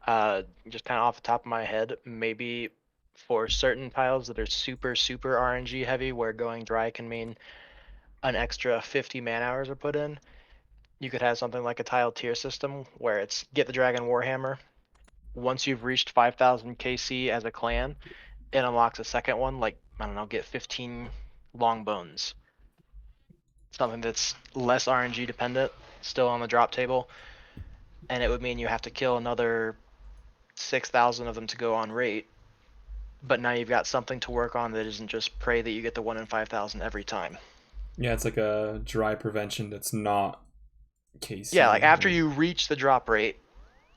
Just kind of off the top of my head, maybe for certain tiles that are super, super RNG heavy, where going dry can mean an extra 50 man hours are put in, you could have something like a tile tier system where it's get the Dragon Warhammer. Once you've reached 5,000 KC as a clan, it unlocks a second one, like, I don't know, get 15 long bones. Something that's less RNG dependent, still on the drop table. And it would mean you have to kill another 6,000 of them to go on rate. But now you've got something to work on that isn't just pray that you get the 1 in 5,000 every time. Yeah, it's like a dry prevention that's not KC. Yeah, like after you reach the drop rate,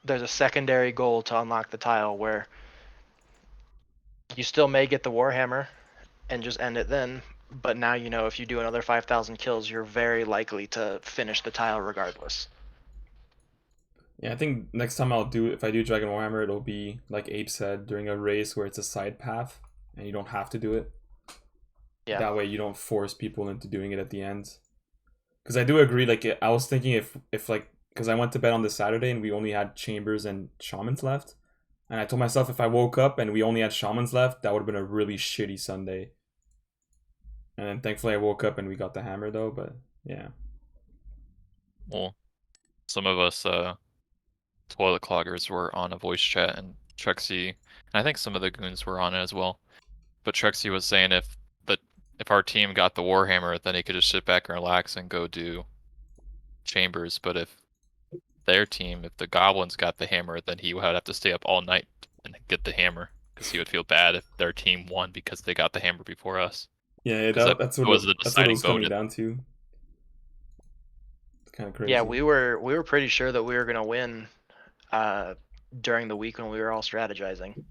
there's a secondary goal to unlock the tile where you still may get the Warhammer and just end it then, but now you know if you do another 5,000 kills, you're very likely to finish the tile regardless. Yeah, I think next time if I do Dragon Warhammer, it'll be like Ape said, during a race where it's a side path and you don't have to do it. Yeah. That way you don't force people into doing it at the end. Because I do agree, like I was thinking if like, because I went to bed on this Saturday and we only had Chambers and Shamans left. And I told myself if I woke up and we only had Shamans left, that would have been a really shitty Sunday. And then thankfully I woke up and we got the hammer though, but yeah. Well, some of us toilet cloggers were on a voice chat, and Trexie, and I think some of the goons were on it as well. But Trexie was saying if our team got the Warhammer, then he could just sit back and relax and go do Chambers. But if their team, if the Goblins got the hammer, then he would have to stay up all night and get the hammer because he would feel bad if their team won because they got the hammer before us. Yeah, that's what it was coming down to. It's kind of crazy. Yeah, we were pretty sure that we were gonna win during the week when we were all strategizing.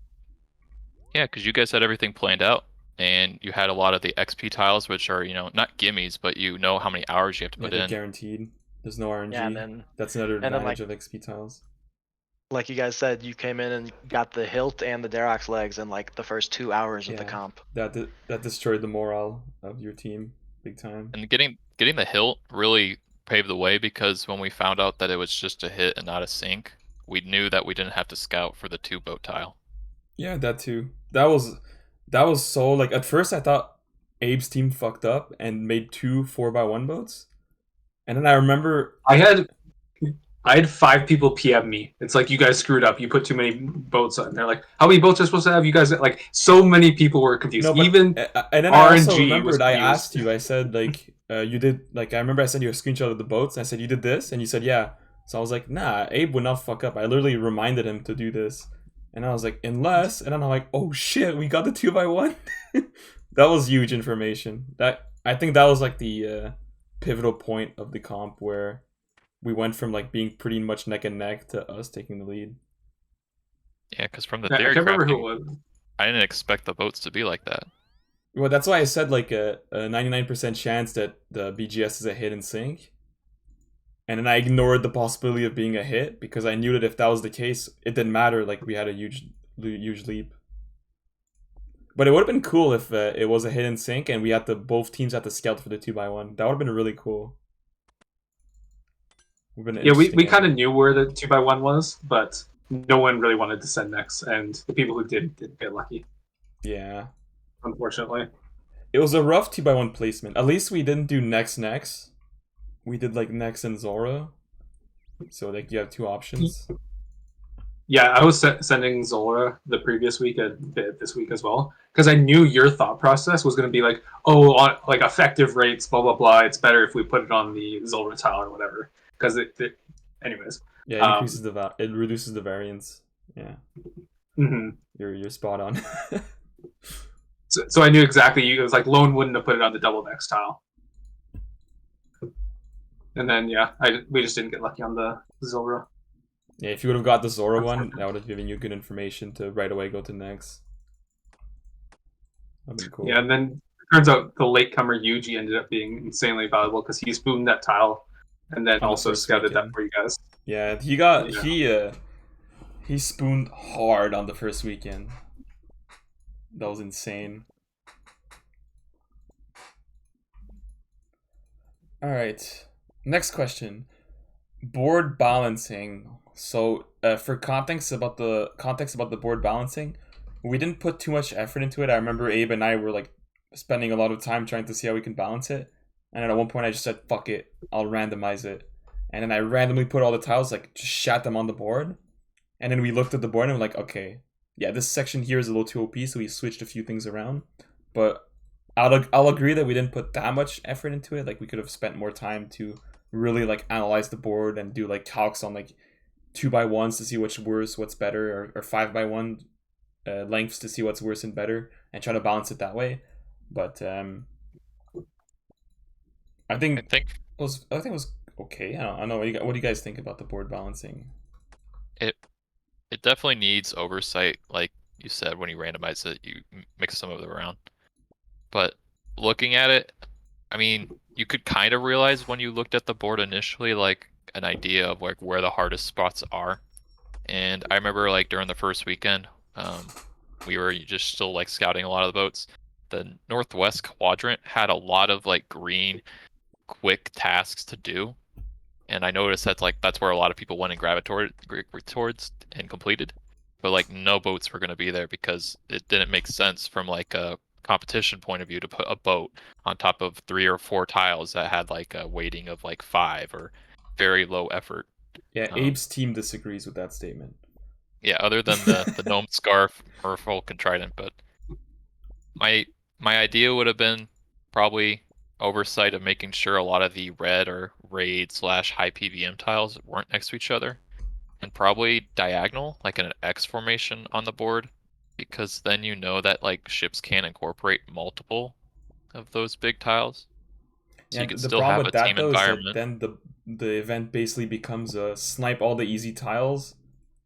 Yeah, because you guys had everything planned out, and you had a lot of the XP tiles, which are not gimmies, but you know how many hours you have to put in. Guaranteed. There's no RNG. Yeah, that's another advantage of XP tiles. Like you guys said, you came in and got the hilt and the Darox legs in like the first 2 hours of the comp. That destroyed the morale of your team big time. And getting the hilt really paved the way, because when we found out that it was just a hit and not a sink, we knew that we didn't have to scout for the 2 boat tile. Yeah, that too. That was so like at first I thought Abe's team fucked up and made 2 4x1 boats, and then I remember I had 5 people PM me. It's like, you guys screwed up. You put too many boats on. They're like, how many boats are supposed to have? You guys, like, so many people were confused. no, but Even and then I also RNG was remembered I confused. asked you. I said like you did like I remember I sent you a screenshot of the boats. And I said you did this, and you said yeah. So I was like, nah, Abe would not fuck up. I literally reminded him to do this, and I was like, unless, and then I'm like, oh shit, we got the 2x1. That was huge information. That I think that was like the pivotal point of the comp where we went from like being pretty much neck and neck to us taking the lead. Yeah, because from the I theory can't remember who it crafting, was. I didn't expect the boats to be like that. Well, that's why I said like a 99% chance that the BGS is a hit and sink. And then I ignored the possibility of being a hit because I knew that if that was the case, it didn't matter. Like we had a huge leap. But it would have been cool if it was a hit and sink and we had both teams had to scout for the 2x1. That would have been really cool. Yeah, we kind of knew where the 2x1 was, but no one really wanted to send next, and the people who didn't get lucky. Yeah. Unfortunately. It was a rough 2x1 placement. At least we didn't do next. We did like Nex and Zora. So like you have 2 options. Yeah, I was sending Zora the previous week and this week as well, because I knew your thought process was going to be like, oh, on like effective rates, blah blah blah. It's better if we put it on the Zora tile or whatever, because anyways. Yeah, it increases it reduces the variance. Yeah. Mm-hmm. You're spot on. So I knew exactly. It was like Lone wouldn't have put it on the double Nex tile. And then yeah, we just didn't get lucky on the Zora. Yeah, if you would have got the Zora one, that would have given you good information to right away go to next. That'd be cool. Yeah, and then it turns out the latecomer Yuji ended up being insanely valuable because he spooned that tile, and then also scouted that for you guys. Yeah, he spooned hard on the first weekend. That was insane. All right, next question. Board balancing. So, for context about the board balancing, we didn't put too much effort into it. I remember Abe and I were like spending a lot of time trying to see how we can balance it. And then at one point I just said, fuck it, I'll randomize it. And then I randomly put all the tiles, like just shat them on the board. And then we looked at the board and we're like, okay, yeah, this section here is a little too OP, so we switched a few things around. But I'll agree that we didn't put that much effort into it. Like we could have spent more time to really like analyze the board and do like calcs on like 2x1s to see what's worse, what's better, or 5x1 lengths to see what's worse and better, and try to balance it that way. But I think it was okay. I don't know. What do you guys think about the board balancing? It definitely needs oversight, like you said. When you randomize it, you mix some of it around. But looking at it, I mean, you could kind of realize when you looked at the board initially, like an idea of like where the hardest spots are. And I remember like during the first weekend, we were just still like scouting a lot of the boats. The northwest quadrant had a lot of like green, quick tasks to do, and I noticed that's where a lot of people went and gravitated towards and completed. But like no boats were going to be there because it didn't make sense from like a competition point of view to put a boat on top of 3 or 4 tiles that had like a weighting of like 5 or very low effort. Yeah, Abe's team disagrees with that statement. Yeah, other than the gnome scarf or Vulcan trident, but my idea would have been probably oversight of making sure a lot of the red or raid / high PVM tiles weren't next to each other, and probably diagonal, like in an X formation on the board, because then you know that like ships can incorporate multiple of those big tiles. So yeah, you could the still problem have with a that team though environment. is that then the event basically becomes a snipe all the easy tiles,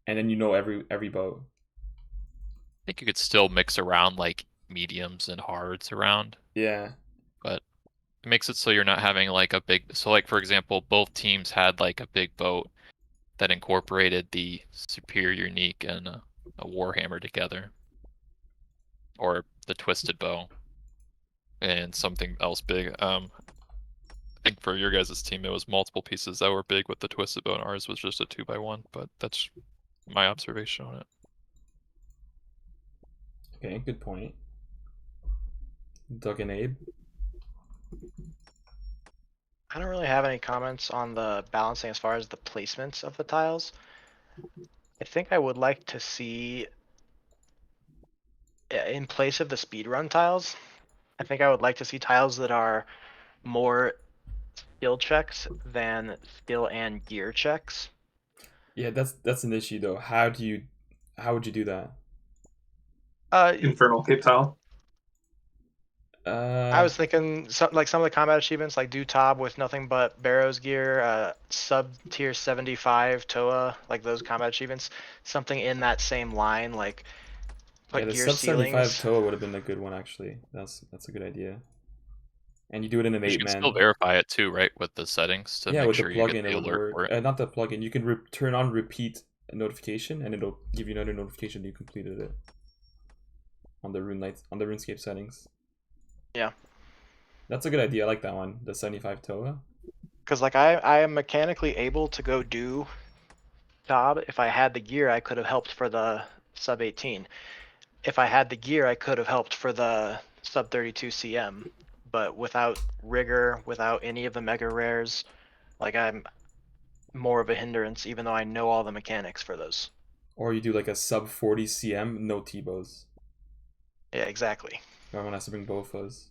and then you know every boat. I think you could still mix around like mediums and hards around. Yeah. But it makes it so you're not having like a big. So like for example, both teams had like a big boat that incorporated the superior unique and a warhammer together, or the twisted bow and something else big. I think for your guys' team it was multiple pieces that were big with the twisted bow, and ours was just a 2x1. But that's my observation on it. Okay, good point. Doug and Abe. I don't really have any comments on the balancing as far as the placements of the tiles. I think I would like to see, in place of the speedrun tiles, I think I would like to see tiles that are more skill checks than skill and gear checks. Yeah, that's an issue though. How would you do that? Infernal Cape Tile. I was thinking some of the combat achievements, like do Tob with nothing but Barrow's gear, sub tier 75 Toa, like those combat achievements, something in that same line, like yeah, put the gear sub 75 ceilings. Toa would have been a good one actually. That's a good idea. And you do it in an You can 8-man. still verify it too, right, with the settings to Yeah, make with sure the you get plugin the it would alert work. for it. Not the plugin. You can turn on repeat notification, and it'll give you another notification you completed it on the RuneScape settings. Yeah. That's a good idea. I like that one. The 75 Toa. Because like I am mechanically able to go do Tob. If I had the gear, I could have helped for the sub 18. If I had the gear, I could have helped for the sub 32 CM. But without rigor, without any of the mega rares, like I'm more of a hindrance, even though I know all the mechanics for those. Or you do like a sub 40 CM, no T-bows. Yeah, exactly. Everyone has to bring BOFAs.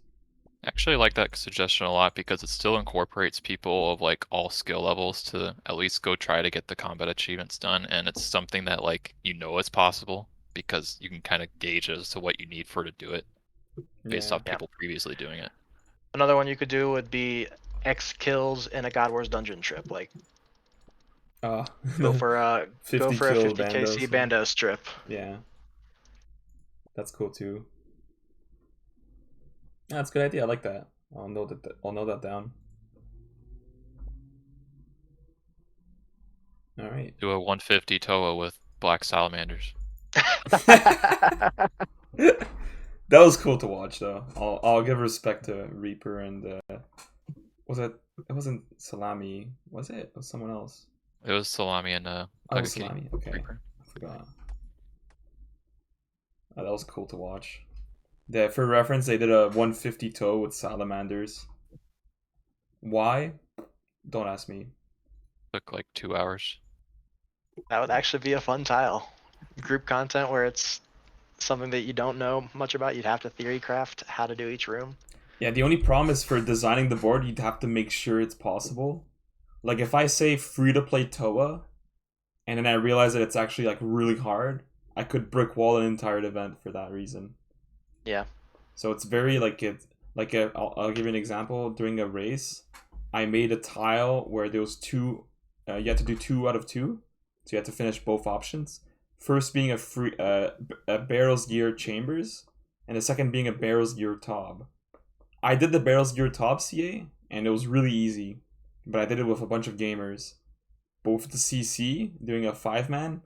I actually like that suggestion a lot because it still incorporates people of like all skill levels to at least go try to get the combat achievements done, and it's something that like is possible because you can kind of gauge as to what you need for to do it based Yeah. off people previously doing it. Another one you could do would be X kills in a God Wars dungeon trip. Like go for a 50 kill 50 KC bandos. bando strip. Yeah. That's cool too. Yeah, that's a good idea. I like that. I'll note that down. All right. Do a 150 Toa with black salamanders. That was cool to watch though. I'll give respect to Reaper and it wasn't Salami, was it? It was someone else. It was Salami and Ugakitty. Salami, okay. Reaper. I forgot. That was cool to watch. Yeah, for reference, they did a 150 toe with salamanders. Why? Don't ask me. Took like 2 hours. That would actually be a fun tile. Group content where it's something that you don't know much about. You'd have to theory craft how to do each room. Yeah, the only problem is for designing the board, you'd have to make sure it's possible. Like if I say free to play Toa, and then I realize that it's actually like really hard, I could brick wall an entire event for that reason. Yeah. So it's very I'll give you an example. During a race, I made a tile where there was two. You had to do 2 out of 2, so you had to finish both options. First being a barrels gear chambers, and the second being a barrels gear Tob. I did the barrels gear Tob CA, and it was really easy, but I did it with a bunch of gamers. Both the CC doing a 5-man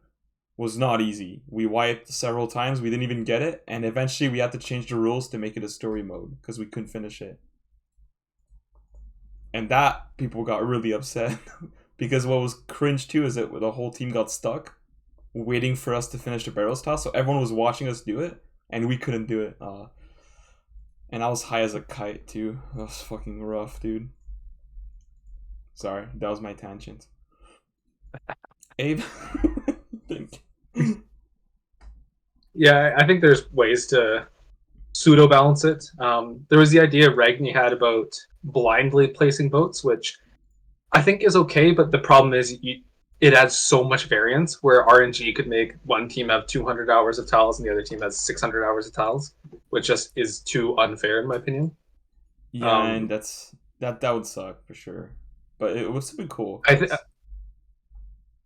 was not easy. We wiped several times, we didn't even get it, and eventually we had to change the rules to make it a story mode because we couldn't finish it. And that people got really upset because what was cringe too is that the whole team got stuck waiting for us to finish the barrels toss, so everyone was watching us do it and we couldn't do it. And I was high as a kite too. That was fucking rough, dude. Sorry, that was my tangent. Abe? Yeah, I think there's ways to pseudo balance it. There was the idea Ragni had about blindly placing boats, which I think is okay, but the problem is it adds so much variance where RNG could make one team have 200 hours of tiles and the other team has 600 hours of tiles, which just is too unfair in my opinion. Yeah, and that would suck for sure, but it would still be cool.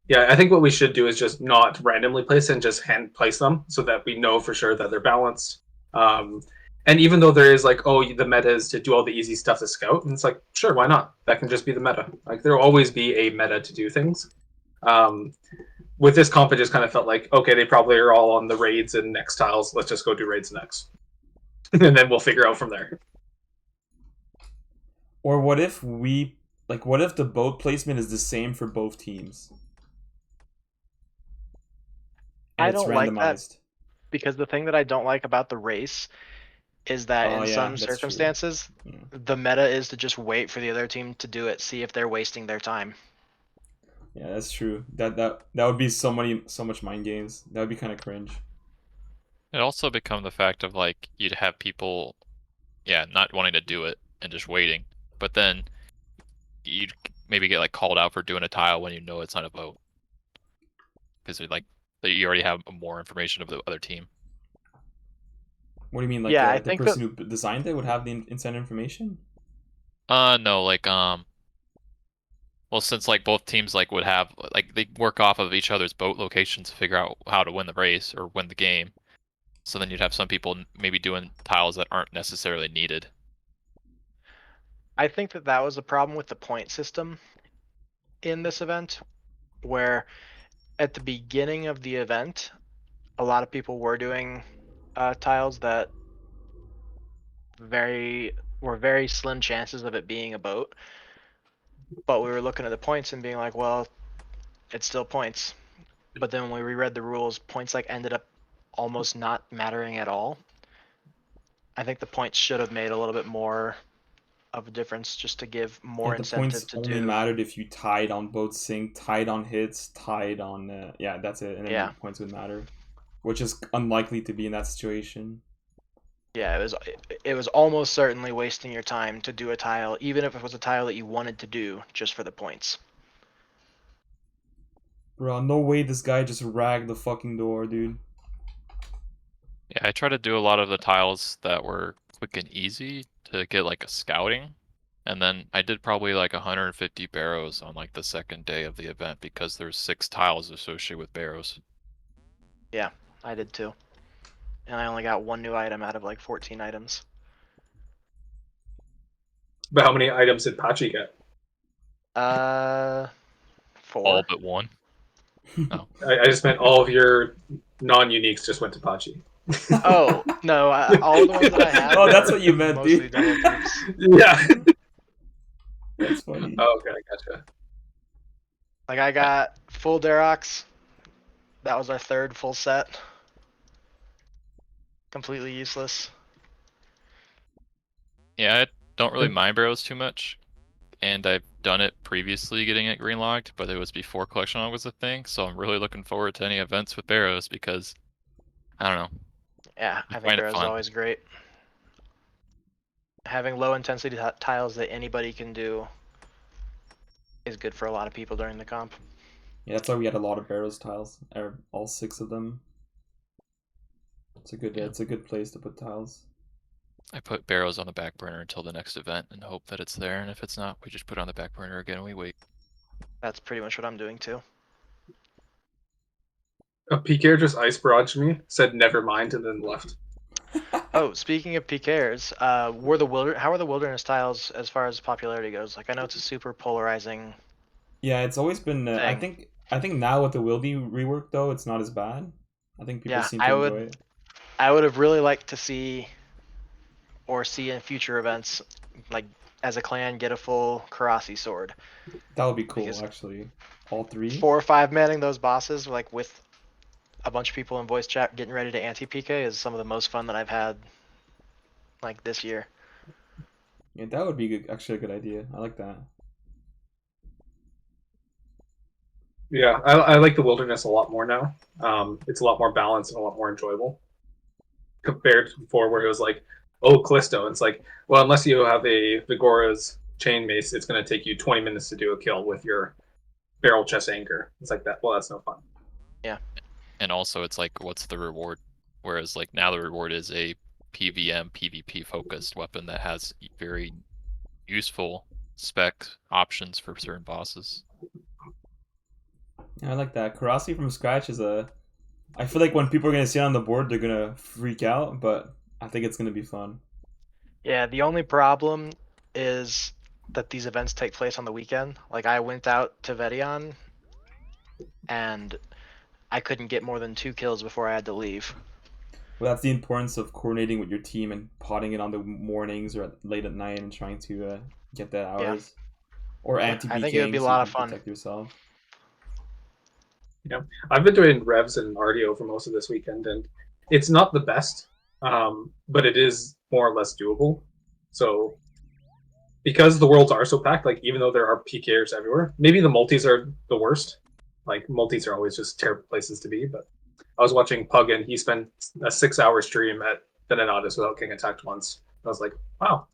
Yeah, I think what we should do is just not randomly place and just hand place them so that we know for sure that they're balanced. And even though there is like, oh, the meta is to do all the easy stuff to scout, and it's like, sure, why not? That can just be the meta. Like there will always be a meta to do things. With this comp, it just kind of felt like, okay, they probably are all on the raids and next tiles. Let's just go do raids next, and then we'll figure out from there. Or what if the boat placement is the same for both teams? and I it's don't like that randomized. because the thing that I don't like about the race is that Oh in yeah, some that's true. circumstances, Yeah. the meta is to just wait for the other team to do it, see if they're wasting their time. Yeah, that's true. That would be so much mind games. That would be kind of cringe. It also become the fact of like you'd have people, yeah, not wanting to do it and just waiting, but then you'd maybe get like called out for doing a tile when you know it's not a vote because like you already have more information of the other team. What do you mean, like Yeah, I the think that person who designed it would have the inside information? No, like well, since like both teams like would have like they work off of each other's boat locations to figure out how to win the race or win the game. So then you'd have some people maybe doing tiles that aren't necessarily needed. I think that that was a problem with the point system in this event, where at the beginning of the event, a lot of people were doing tiles that were very slim chances of it being a boat. But we were looking at the points and being like, well, it's still points. But then when we reread the rules, points like ended up almost not mattering at all. I think the points should have made a little bit more of a difference just to give more Yeah, the points incentive to only do. mattered if you tied on boat sync, tied on hits, tied on yeah, that's it, and then Yeah. the points would matter, which is unlikely to be in that situation. Yeah, it was almost certainly wasting your time to do a tile, even if it was a tile that you wanted to do just for the points. Bro, no way this guy just ragged the fucking door, dude. Yeah, I try to do a lot of the tiles that were quick and easy to get like a scouting. And then I did probably like 150 barrows on like the second day of the event because there's 6 tiles associated with barrows. Yeah, I did too. And I only got one new item out of like 14 items. But how many items did Pachi get? 4. All but one. I just meant all of your non-uniques just went to Pachi. Oh no! All the ones that I had. Oh, that's were what you meant, mostly dude. double dupes. Yeah. That's funny. Oh, okay, gotcha. Like I got full Derox. That was our 3rd full set. Completely useless. Yeah, I don't really mind barrows too much. And I've done it previously getting it greenlocked, but it was before collection log was a thing, so I'm really looking forward to any events with barrows because I don't know. Yeah, You I think find it Barrow's fun. always great. Having low intensity tiles that anybody can do is good for a lot of people during the comp. Yeah, that's why we had a lot of barrows tiles, all 6 of them. It's a good place to put tiles. I put barrows on the back burner until the next event and hope that it's there, and if it's not, we just put it on the back burner again and we wait. That's pretty much what I'm doing too. A PKer just ice barraged me, said never mind, and then left. Oh, speaking of PKers, how are the wilderness tiles as far as popularity goes? Like I know it's a super polarizing. Yeah, it's always been. I Thing. think now with the Wildy rework though, it's not as bad. I think people Yeah, seem to enjoy it. I would have really liked to see in future events, like as a clan, get a full Karasi sword. That would be cool, Because actually. All 3. 4 or 5 manning those bosses, like with a bunch of people in voice chat getting ready to anti-PK, is some of the most fun that I've had, like this year. Yeah, that would be actually a good idea. I like that. Yeah, I like the wilderness a lot more now. It's a lot more balanced and a lot more enjoyable compared to before, where it was like, oh, Callisto. It's like, well, unless you have a Vigora's chain mace, it's going to take you 20 minutes to do a kill with your barrel chest anchor. It's like that. Well, that's no fun. Yeah. And also, it's like, what's the reward? Whereas, like, now the reward is a PVM, PvP focused weapon that has very useful spec options for certain bosses. Yeah, I like that. Karasi from scratch is a. I feel like when people are gonna see it on the board, they're gonna freak out, but I think it's gonna be fun. Yeah, the only problem is that these events take place on the weekend. Like I went out to Vedion and I couldn't get more than 2 kills before I had to leave. Well, that's the importance of coordinating with your team and potting it on the mornings or late at night and trying to get that hours. Or Yeah, anti-PKing I think it would be a so lot you of can fun. protect yourself. I've been doing revs and RDO for most of this weekend, and it's not the best, but it is more or less doable. So because the worlds are so packed, like even though there are PKers everywhere, maybe the multis are the worst. Like multis are always just terrible places to be. But I was watching Pug, and he spent a 6-hour stream at Venenatis without getting attacked once. I was like, wow,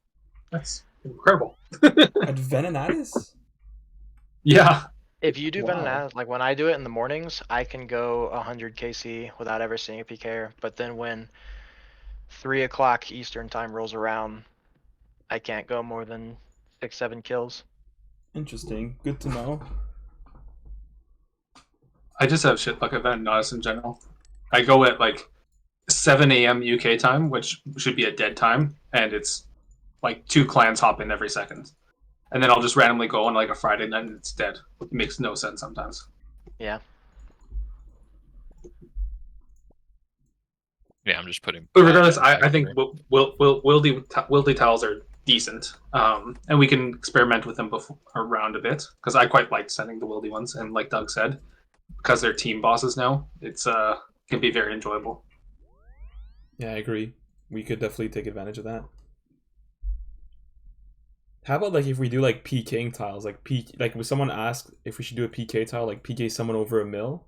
that's incredible. At Venenatis? Yeah, If you do Wow. Venenatis, like when I do it in the mornings, I can go 100 KC without ever seeing a PKer. But then when 3 o'clock Eastern time rolls around, I can't go more than 6-7 kills. Interesting. Good to know. I just have shit luck at Venenatis in general. I go at like 7 a.m. UK time, which should be a dead time, and it's like 2 clans hop in every second. And then I'll just randomly go on like a Friday night and it's dead. It makes no sense sometimes. Yeah. Yeah, I'm just putting. But regardless, I think wildy tiles are decent, and we can experiment with them around a bit because I quite liked sending the wildy ones, and like Doug said, because they're team bosses now, it's can be very enjoyable. Yeah, I agree. We could definitely take advantage of that. How about like if we do like PKing tiles, like when someone asked if we should do a PK tile, like PK someone over a mill?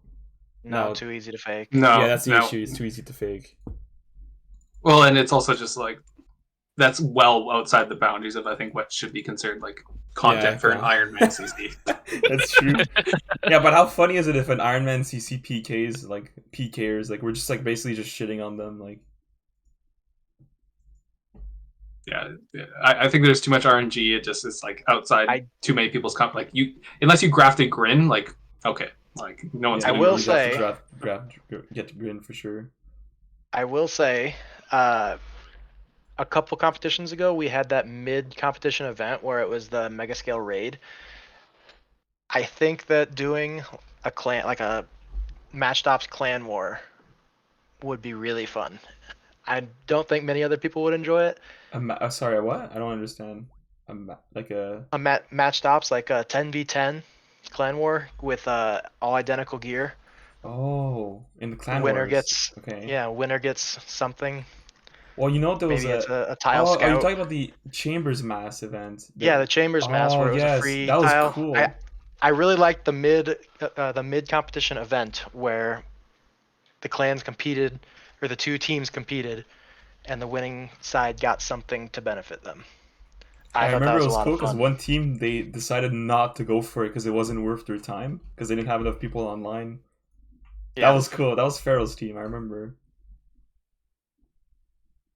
No, No. too easy to fake. No, Yeah, that's the no. issue. It's too easy to fake. Well, and it's also just like that's well outside the boundaries of I think what should be considered like content Yeah, for an okay. Iron Man CC. That's true. Yeah, but how funny is it if an Iron Man CC PKs like PKers, like we're just like basically just shitting on them, like Yeah, I think there's too much RNG. It just is like outside too many people's like you unless you grafted Grin, like okay, like no one's yeah, I gonna will use say- get to Grin for sure. I will say, a couple competitions ago, we had that mid competition event where it was the mega scale raid. I think that doing a clan, like a match stops clan war, would be really fun. I don't think many other people would enjoy it. Sorry, what? I don't understand. Like a Match stops, like a 10v10 clan war with all identical gear. oh, in the clan Winner wars. gets Okay. Yeah, winner gets something. Well, you know there was Maybe it's a tile oh, scout. are you talking about the Chambers Mass event? Yeah, the Chambers Mass where it was a free that was tile. cool. I really liked the mid competition event where the clans competed, or the two teams competed, and the winning side got something to benefit them. I thought that remember was it a was lot cool of because fun. one team they decided not to go for it because it wasn't worth their time because they didn't have enough people online. Yeah. That was cool. That was Farrell's team. I remember.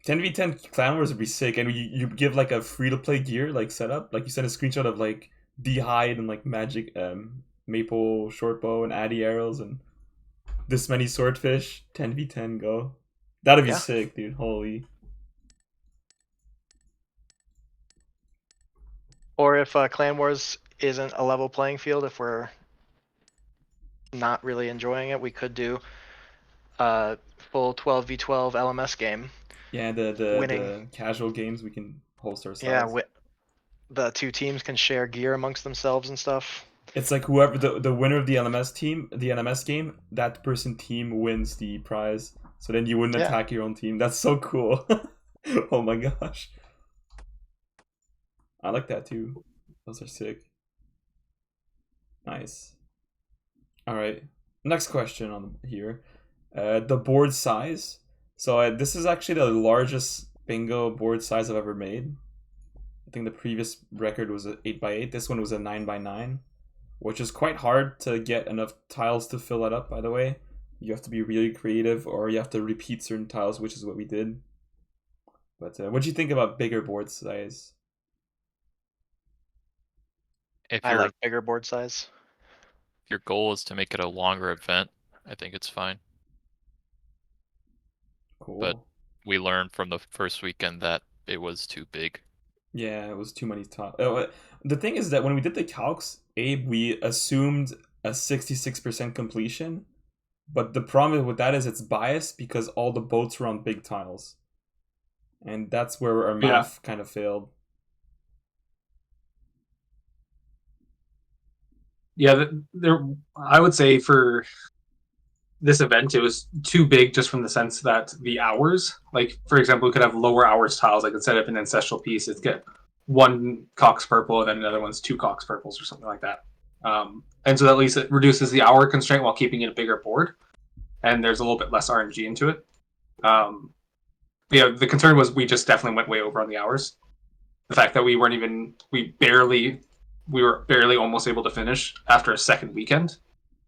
10v10 clan wars would be sick, and you give like a free to play gear like setup. Like you send a screenshot of like D-hide and like magic maple shortbow and addy arrows and this many swordfish. 10v10 go. That'd be Yeah. sick, dude. Holy. Or if Clan Wars isn't a level playing field, if we're not really enjoying it, we could do a full 12v12 LMS game. Yeah, the Winning. casual games we can host ourselves. Yeah, the two teams can share gear amongst themselves and stuff. It's like whoever the winner of the LMS game, that person team wins the prize. So then you wouldn't Yeah. attack your own team. That's so cool. Oh my gosh. I like that too. Those are sick. Nice. All right. Next question on here. The board size. So this is actually the largest bingo board size I've ever made. I think the previous record was a 8x8. This one was a 9x9, which is quite hard to get enough tiles to fill it up, by the way. You have to be really creative, or you have to repeat certain tiles, which is what we did. But what do you think about bigger board size? If I your like bigger board size. if your goal is to make it a longer event, I think it's fine. Cool. But we learned from the first weekend that it was too big. Yeah, it was too many tiles. The thing is that when we did the calcs, Abe, we assumed a 66% completion. But the problem with that is it's biased because all the boats were on big tiles. And that's where our math kind of failed. Yeah, I would say for this event, it was too big just from the sense that the hours, like for example, we could have lower hours tiles, like instead of an ancestral piece, it's get one Cox purple and then another one's two Cox purples or something like that. And so at least it reduces the hour constraint while keeping it a bigger board, and there's a little bit less RNG into it. Yeah, the concern was we just definitely went way over on the hours. The fact that we were barely almost able to finish after a second weekend,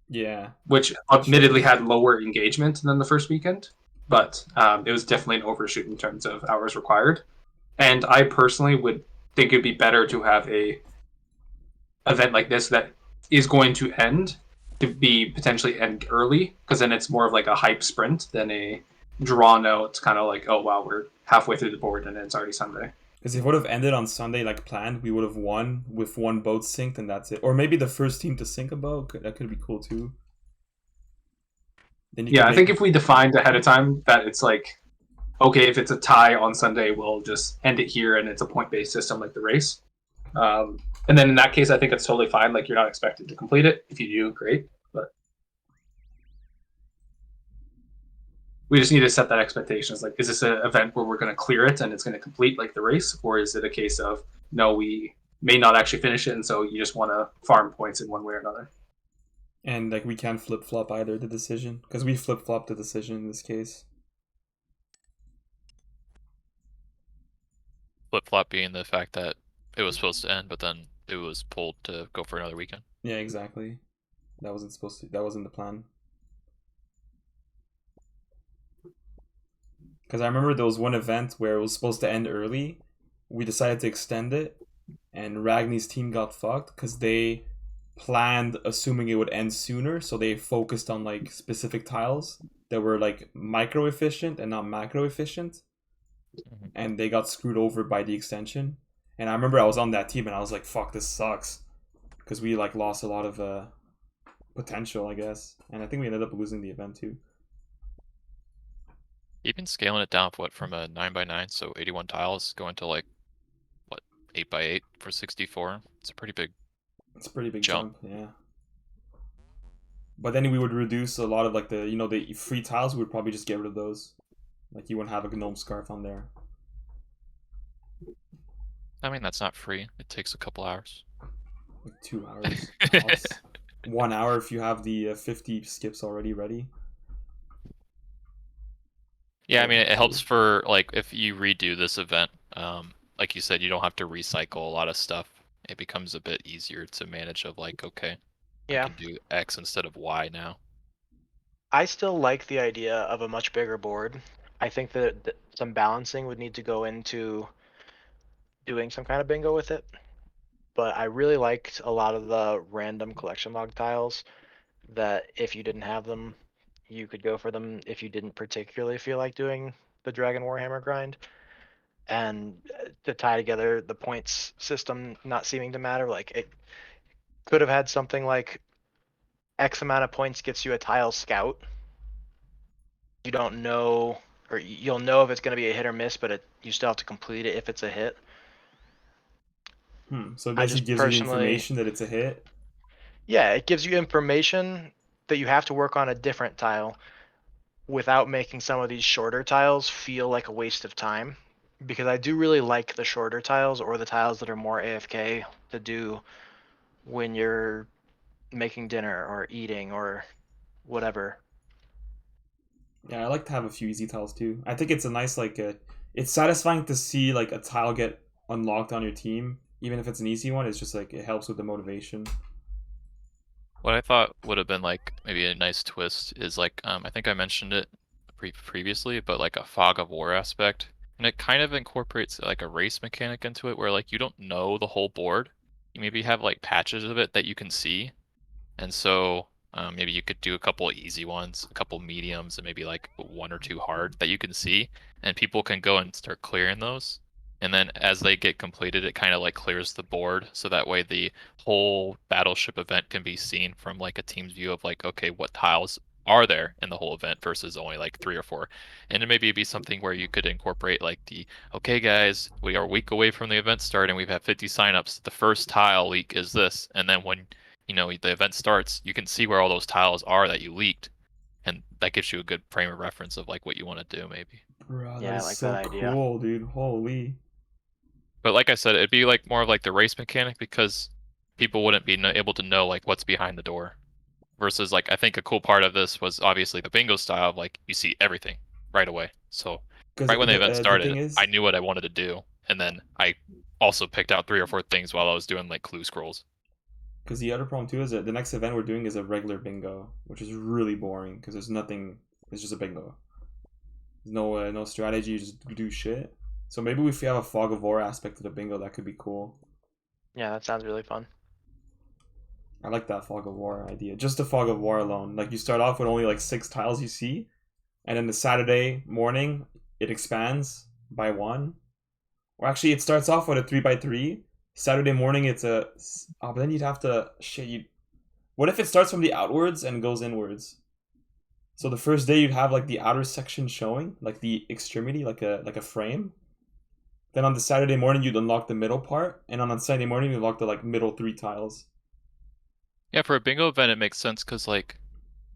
Yeah. which admittedly had lower engagement than the first weekend, but it was definitely an overshoot in terms of hours required. And I personally would think it'd be better to have a event like this that is going to end to be potentially end early, because then it's more of like a hype sprint than a drawn out kind of like, oh wow, we're halfway through the board and it's already Sunday. Because if it would have ended on Sunday like planned, we would have won with one boat synced and that's it. Or maybe the first team to sink a boat. That could be cool too. Then Yeah, I think if we defined ahead of time that it's like, okay, if it's a tie on Sunday, we'll just end it here and it's a point-based system like the race. And then in that case, I think it's totally fine. Like, you're not expected to complete it. If you do, great. But we just need to set that expectation. It's like, is this an event where we're going to clear it and it's going to complete like the race? Or is it a case of, no, we may not actually finish it, and so you just want to farm points in one way or another? And like we can't flip flop either the decision, because we flip flopped the decision in this case. Flip flop being the fact that it was supposed to end, but then it was pulled to go for another weekend. Yeah, exactly. That wasn't supposed to. That wasn't the plan. Because I remember there was one event where it was supposed to end early. We decided to extend it, and Ragni's team got fucked because they planned assuming it would end sooner, so they focused on like specific tiles that were like micro efficient and not macro efficient, and they got screwed over by the extension. And I remember I was on that team and I was like, fuck, this sucks, because we like lost a lot of potential, I guess, and I think we ended up losing the event too. Even scaling it down from a 9x9, so 81 tiles, going to like, what, 8x8 for 64? It's a pretty big It's a pretty big jump. yeah. But then we would reduce a lot of like the free tiles. We would probably just get rid of those. Like you wouldn't have a gnome scarf on there. I mean, that's not free. It takes a couple hours. Like 2 hours. 1 hour if you have the 50 skips already ready. Yeah, I mean, it helps for like if you redo this event. Like you said, you don't have to recycle a lot of stuff. It becomes a bit easier to manage. Of like, okay, Yeah. I can do X instead of Y now. I still like the idea of a much bigger board. I think that some balancing would need to go into doing some kind of bingo with it. But I really liked a lot of the random collection log tiles that if you didn't have them, you could go for them if you didn't particularly feel like doing the Dragon Warhammer grind. And to tie together the points system not seeming to matter, like it could have had something like X amount of points gets you a tile scout. You don't know, or you'll know if it's going to be a hit or miss, but you still have to complete it if it's a hit. So it basically gives you the information that it's a hit. Yeah, it gives you information that you have to work on a different tile without making some of these shorter tiles feel like a waste of time. Because I do really like the shorter tiles or the tiles that are more AFK to do when you're making dinner or eating or whatever. Yeah, I like to have a few easy tiles too. I think it's a nice it's satisfying to see like a tile get unlocked on your team, even if it's an easy one. It's just like it helps with the motivation. What I thought would have been like maybe a nice twist is like I think I mentioned it previously, but like a fog of war aspect, and it kind of incorporates like a race mechanic into it, where like you don't know the whole board. You maybe have like patches of it that you can see, and so maybe you could do a couple easy ones, a couple mediums, and maybe like 1 or 2 hard that you can see, and people can go and start clearing those. And then as they get completed, it kind of like clears the board, so that way the whole battleship event can be seen from like a team's view of like, okay, what tiles are there in the whole event versus only like 3 or 4. And it maybe be something where you could incorporate like okay guys, we are a week away from the event start and we've had 50 signups. The first tile leak is this, and then when the event starts, you can see where all those tiles are that you leaked, and that gives you a good frame of reference of like what you want to do maybe. Bro, Yeah, that I is like so that idea. cool, dude. Holy. But like I said, it'd be like more of like the race mechanic because people wouldn't be able to know like what's behind the door. Versus like I think a cool part of this was obviously the bingo style of like you see everything right away. So Because right when the event the thing started, is, I knew what I wanted to do, and then I also picked out 3 or 4 things while I was doing like clue scrolls. because the other problem too is that the next event we're doing is a regular bingo, which is really boring because there's nothing. It's just a bingo. There's no strategy. You just do shit. So maybe if we have a fog of war aspect to the bingo, that could be cool. Yeah, that sounds really fun. I like that fog of war idea. Just the fog of war alone. Like you start off with only like 6 tiles you see, and then the Saturday morning it expands by 1. Or actually, it starts off with a 3x3. Saturday morning it's a. Oh, but then you'd have to shit. You. What if it starts from the outwards and goes inwards? So the first day you'd have like the outer section showing, like the extremity, like a frame. Then on the Saturday morning you'd unlock the middle part, and on Sunday morning you unlock the like middle 3 tiles. Yeah, for a bingo event it makes sense because like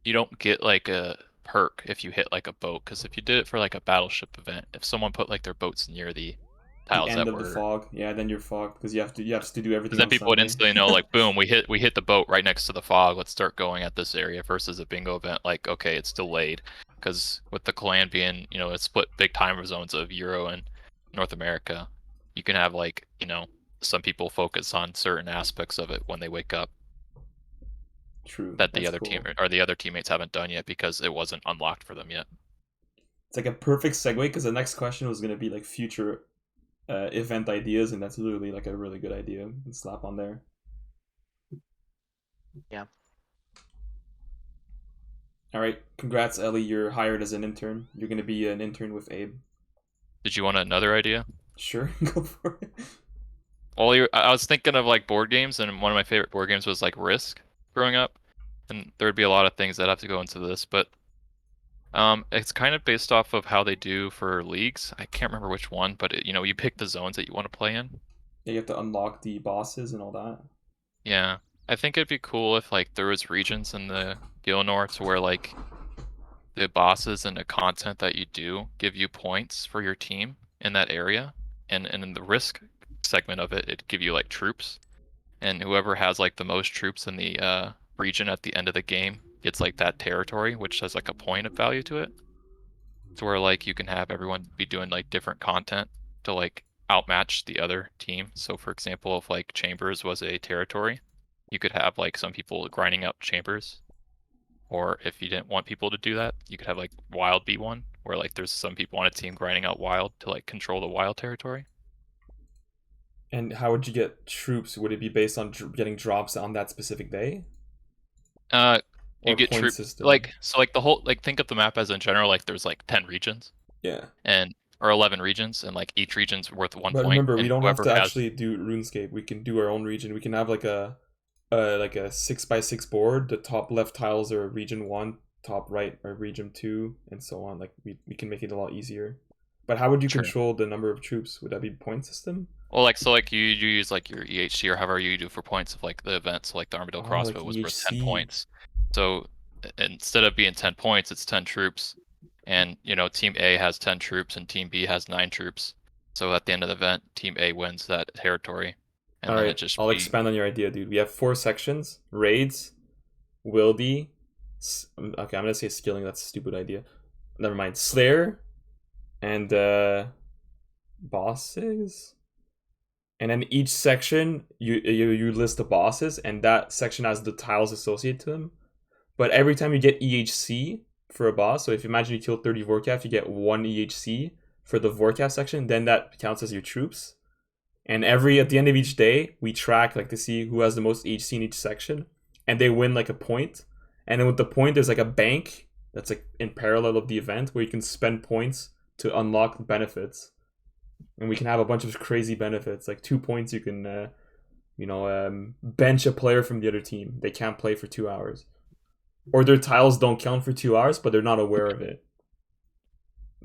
you don't get like a perk if you hit like a boat. Because if you did it for like a battleship event, if someone put like their boats near the The tiles end that of the were, fog, yeah. Then you're fogged because you have to do everything because then on people would Sunday. instantly know like boom, we hit the boat right next to the fog. Let's start going at this area. Versus a bingo event like okay, it's delayed because with the clan being it's split big time zones of Euro and North America, you can have like some people focus on certain aspects of it when they wake up True, that the that's other cool. team or the other teammates haven't done yet because it wasn't unlocked for them yet. It's like a perfect segue because the next question was gonna be like future event ideas, and that's literally like a really good idea. You can slap on there. Yeah. All right, congrats, Ellie. You're hired as an intern. You're gonna be an intern with Abe. Did you want another idea? Sure, go for it. Well, I was thinking of like board games, and one of my favorite board games was like Risk growing up, and there would be a lot of things that have to go into this, but it's kind of based off of how they do for leagues. I can't remember which one, but you pick the zones that you want to play in. Yeah, you have to unlock the bosses and all that. Yeah, I think it'd be cool if like there was regions in the Gilnor to where like the bosses and the content that you do give you points for your team in that area, and in the Risk segment of it, it'd give you like troops. And whoever has like the most troops in the region at the end of the game gets like that territory, which has like a point of value to it. To where like you can have everyone be doing like different content to like outmatch the other team. So for example, if like Chambers was a territory, you could have like some people grinding out Chambers. Or if you didn't want people to do that, you could have like Wild be one, where like there's some people on a team grinding out Wild to like control the Wild territory. And how would you get troops? Would it be based on getting drops on that specific day? You Or get point troop system? like so like the whole like think of the map as in general like there's like 10 regions Yeah. and or 11 regions and like each region's worth 1 But point remember, we and don't have whoever to has actually do RuneScape. We can do our own region. We can have like a 6x6 board. The top left tiles are region 1, top right are region 2, and so on. Like we can make it a lot easier. But how would you True. control the number of troops? Would that be point system? Well like so like you use like your EHC or however you do for points of like the events. So like the Armadillo Oh, like crossbow was worth 10 EHC. points. So instead of being 10 points it's 10 troops and team A has 10 troops and team B has 9 troops. So at the end of the event team A wins that territory and All then right, it just I'll be expand on your idea, dude. We have 4 sections: raids, wildy. Okay, I'm gonna say skilling. That's a stupid idea. Never mind. Slayer, and bosses. And then each section, you list the bosses, and that section has the tiles associated to them. But every time you get EHC for a boss, so if you imagine you kill 30 Vorkath, you get 1 EHC for the Vorkath section, then that counts as your troops. And at the end of each day, we track like to see who has the most EHC in each section, and they win like a point. And then with the point, there's like a bank that's like in parallel of the event where you can spend points to unlock benefits, and we can have a bunch of crazy benefits. Like 2 points, you can bench a player from the other team. They can't play for 2 hours, or their tiles don't count for 2 hours, but they're not aware of it.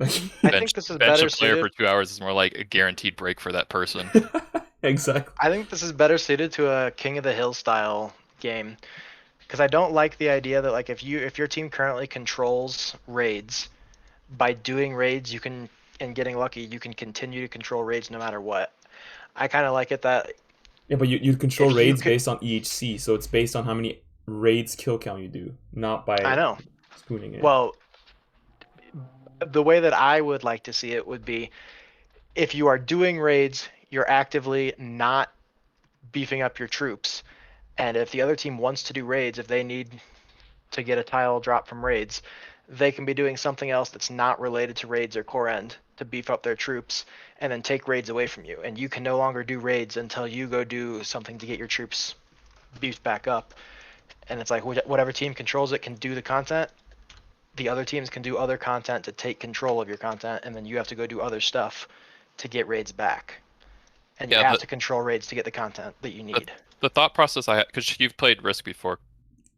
I think this is bench better a player for suited. 2 hours is more like a guaranteed break for that person. Exactly. I think this is better suited to a King of the Hill style game, because I don't like the idea that like if your team currently controls raids, by doing raids you can, and getting lucky, you can continue to control raids no matter what. I kind of like it that Yeah, but you control if you raids could, based on EHC, so it's based on how many raids kill count you do, not by I know. spooning it. Well, the way that I would like to see it would be if you are doing raids, you're actively not beefing up your troops. And if the other team wants to do raids, if they need to get a tile drop from raids, they can be doing something else that's not related to raids or core end to beef up their troops and then take raids away from you. And you can no longer do raids until you go do something to get your troops beefed back up. And it's like whatever team controls it can do the content. The other teams can do other content to take control of your content, and then you have to go do other stuff to get raids back. And you have to control raids to get the content that you need. The thought process I had, because you've played Risk before.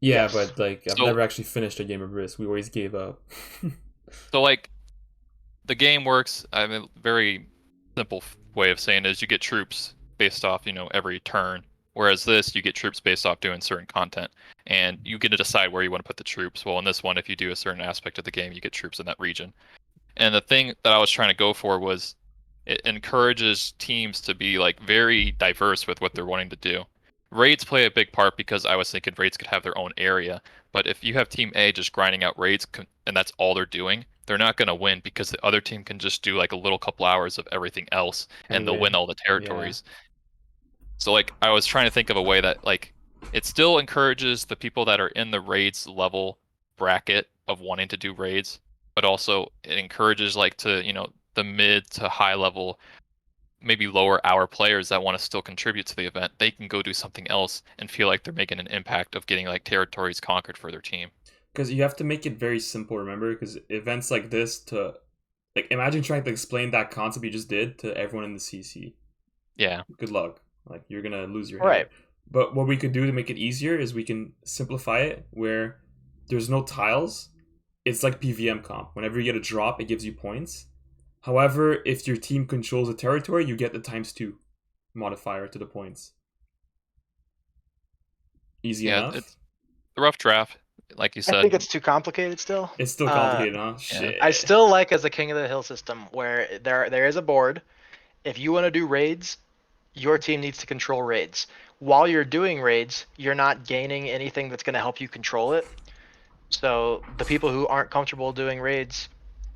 Yeah, Yes. but like I've So- never actually finished a game of Risk. We always gave up. So like, the game works. I mean, very simple way of saying it is you get troops based off every turn. Whereas this, you get troops based off doing certain content, and you get to decide where you want to put the troops. Well, in this one, if you do a certain aspect of the game, you get troops in that region. And the thing that I was trying to go for was it encourages teams to be like very diverse with what they're wanting to do. Raids play a big part because I was thinking raids could have their own area, but if you have Team A just grinding out raids and that's all they're doing, they're not going to win because the other team can just do like a little couple hours of everything else and they'll win all the territories. So like I was trying to think of a way that like it still encourages the people that are in the raids level bracket of wanting to do raids, but also it encourages like to the mid to high level, maybe lower hour players that want to still contribute to the event. They can go do something else and feel like they're making an impact of getting like territories conquered for their team. Because you have to make it very simple, remember? Because events like this, to like imagine trying to explain that concept you just did to everyone in the CC. Yeah. Good luck. Like you're gonna lose your Right. head. But what we could do to make it easier is we can simplify it where there's no tiles. It's like PVM comp. Whenever you get a drop, it gives you points. However, if your team controls a territory, you get the ×2 modifier to the points. Easy enough. It's a rough draft, like you said. I think it's too complicated still. It's still complicated, huh? Shit. I still like as a King of the Hill system where there is a board. If you want to do raids, your team needs to control raids. While you're doing raids, you're not gaining anything that's going to help you control it. So the people who aren't comfortable doing raids,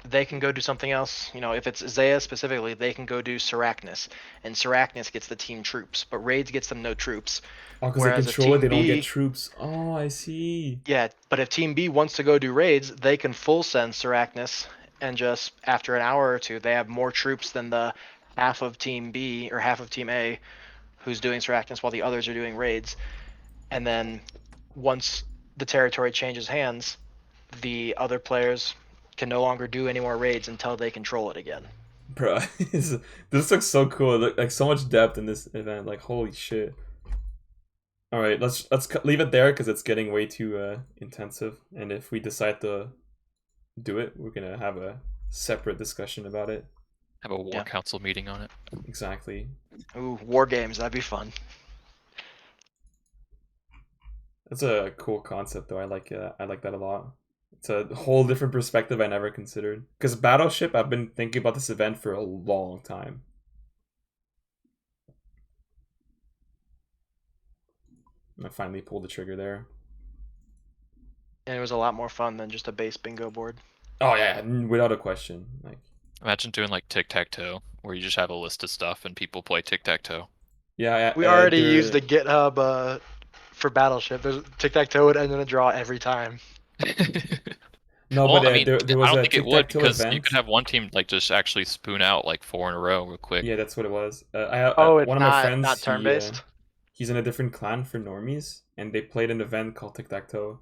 they can go do something else. If it's Zaya specifically, they can go do Seracnus, and Seracnus gets the team troops, but raids gets them no troops. Oh, because they Whereas a control it, they Team don't B- get troops. Oh, I see. Yeah, but if Team B wants to go do raids, they can full send Seracnus, and just after an hour or two, they have more troops than the half of Team B or half of Team A who's doing Seracnus while the others are doing raids. And then once the territory changes hands, the other players can no longer do any more raids until they control it again. Bro, this looks so cool. Like so much depth in this event. Like holy shit. All right, let's leave it there because it's getting way too intensive. And if we decide to do it, we're gonna have a separate discussion about it. Have a war council meeting on it. Exactly. Ooh, war games, that'd be fun. That's a cool concept, though. I like that a lot. It's a whole different perspective I never considered. Because Battleship, I've been thinking about this event for a long time. I finally pulled the trigger there. And it was a lot more fun than just a base bingo board. Oh yeah, without a question. Like, imagine doing like tic-tac-toe, where you just have a list of stuff and people play tic-tac-toe. Yeah, we already used the GitHub for Battleship. There's tic-tac-toe would end in a draw every time. No, well, but I mean, there was I don't a think it would tic-tac-toe because event. you could have one team like just actually spoon out like 4 in a row real quick. Yeah, that's what it was. It's one of my friends, not turn-based. He's in a different clan for normies, and they played an event called tic-tac-toe,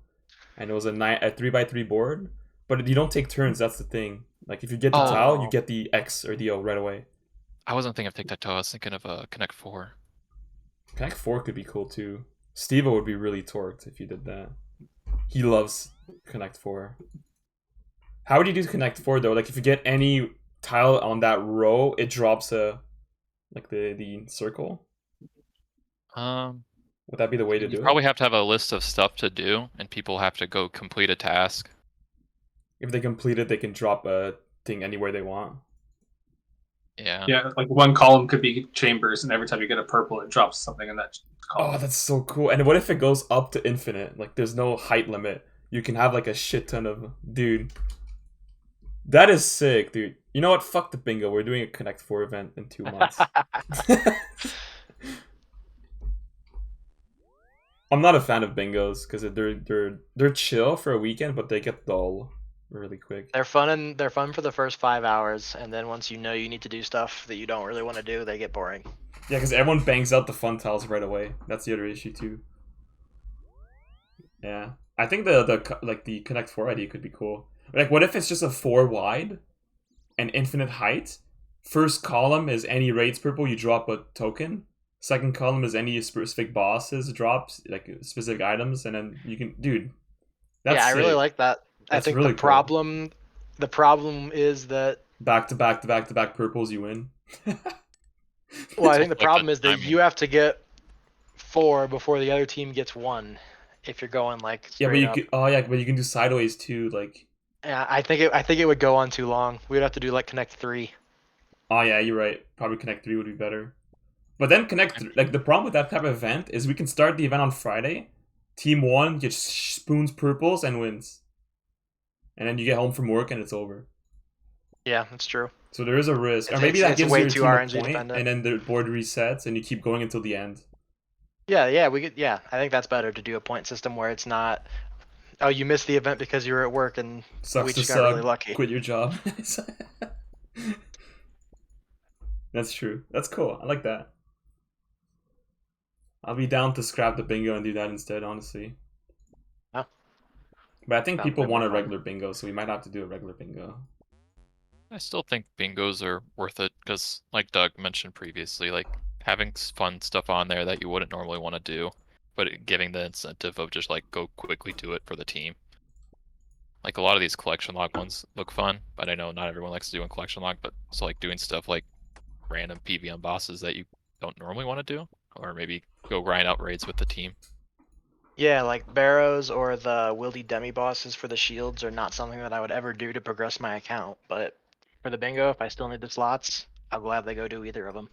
and it was a 3x3 board. But you don't take turns. That's the thing. Like if you get the tile, you get the X or the O right away. I wasn't thinking of tic-tac-toe. I was thinking of Connect 4. Connect 4 could be cool too. Steve-O would be really torqued if you did that. He loves Connect 4. How would you do Connect 4 though? Like if you get any tile on that row, it drops the circle. Would that be the way to You do probably it? have to have a list of stuff to do, and people have to go complete a task. If they complete it, they can drop a thing anywhere they want. Yeah. Yeah, like one column could be chambers, and every time you get a purple, it drops something in that column. Oh, that's so cool. And what if it goes up to infinite? Like, there's no height limit. You can have like a shit ton of... Dude. That is sick, dude. You know what? Fuck the bingo. We're doing a Connect 4 event in 2 months. I'm not a fan of bingos because they're chill for a weekend, but they get dull really quick. They're fun for the first 5 hours, and then once you know you need to do stuff that you don't really want to do, they get boring. Yeah, because everyone bangs out the fun tiles right away. That's the other issue too. Yeah, I think the Connect 4 idea could be cool. Like, what if it's just a 4 wide and infinite height? First column is any raids purple, you drop a token. Second column is any specific bosses drops, like specific items, and then you can, dude. That's yeah, I really sick. like that. That's I think really the cool. problem is that Back to back to back to back purples, you win. well, I think the Like problem the is that timing. you have to get 4 before the other team gets 1. If you're going like Yeah, but straight you up. can. Oh yeah, but you can do sideways too. Like, Yeah, I think it would go on too long. We'd have to do like Connect 3. oh yeah, you're right. Probably Connect 3 would be better. But then like the problem with that type of event is we can start the event on Friday. Team 1 gets spoons purples and wins, and then you get home from work and it's over. Yeah, that's true. So there is a risk, or It's- maybe that it's gives way your too team a RNG point, dependent. and then the board resets, and you keep going until the end. Yeah, we could. Yeah, I think that's better to do a point system where it's not. Oh, you missed the event because you were at work and Sucks we to just got really suck. lucky. Quit your job. That's true. That's cool. I like that. I'll be down to scrap the bingo and do that instead, honestly. Oh. But I think Sounds people like want a fun. regular bingo, so we might have to do a regular bingo. I still think bingos are worth it because, like Doug mentioned previously, like having fun stuff on there that you wouldn't normally want to do, but giving the incentive of just like go quickly do it for the team. Like a lot of these collection log ones look fun, but I know not everyone likes doing collection log. But so like doing stuff like random PVM bosses that you don't normally want to do, or maybe go grind out raids with the team. Yeah, like Barrows or the Wildy demi bosses for the shields are not something that I would ever do to progress my account. But for the bingo, if I still need the slots, I'll gladly go do either of them.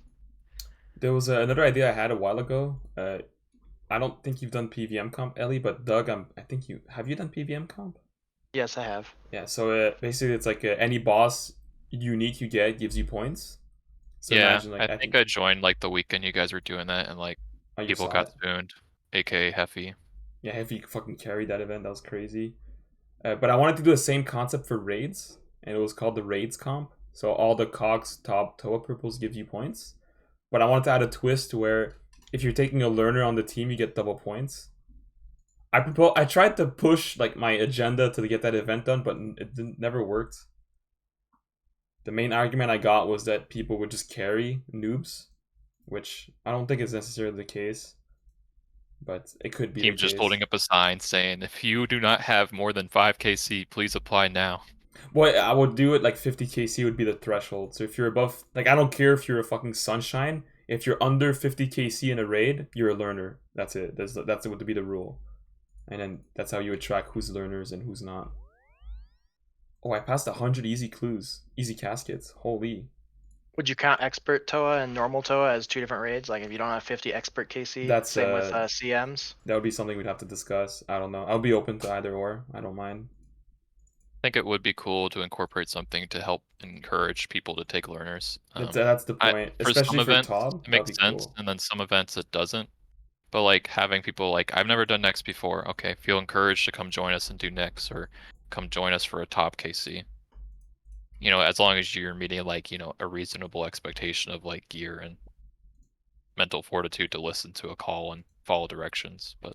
There was another idea I had a while ago. I don't think you've done PVM comp, Ellie, but Doug, I think you have. You done PVM comp? Yes, I have. Yeah. So basically, it's like any boss unique you get gives you points. So yeah, imagine, like, I think I joined like the weekend you guys were doing that, and like you people saw got it. spooned, aka Heffy. Yeah, Heavy fucking carried that event. That was crazy. But I wanted to do the same concept for raids, and it was called the raids comp. So all the cogs, top, Toa purples give you points. But I wanted to add a twist where if you're taking a learner on the team, you get double points. I tried to push like my agenda to get that event done, but it never worked. The main argument I got was that people would just carry noobs, which I don't think is necessarily the case. But it could be. Team just holding up a sign saying, "If you do not have more than 5 KC, please apply now." Well, I would do it like 50 KC would be the threshold. So if you're above, like, I don't care if you're a fucking sunshine. If you're under 50 KC in a raid, you're a learner. That's it. That's what would be the rule. And then that's how you would track who's learners and who's not. Oh, I passed 100 easy clues, easy caskets. Holy. Would you count expert Toa and normal Toa as 2 different raids? Like if you don't have 50 expert KC, That's, same with CMs? That would be something we'd have to discuss. I don't know. I'll be open to either or. I don't mind. I think it would be cool to incorporate something to help encourage people to take learners. That's the point. For Especially some for events, Tob, it that'd makes be sense, cool. and then some events it doesn't. But like having people like, I've never done Nex before. Okay, feel encouraged to come join us and do Nex, or come join us for a top KC. You know, as long as you're meeting like, you know, a reasonable expectation of like gear and mental fortitude to listen to a call and follow directions. But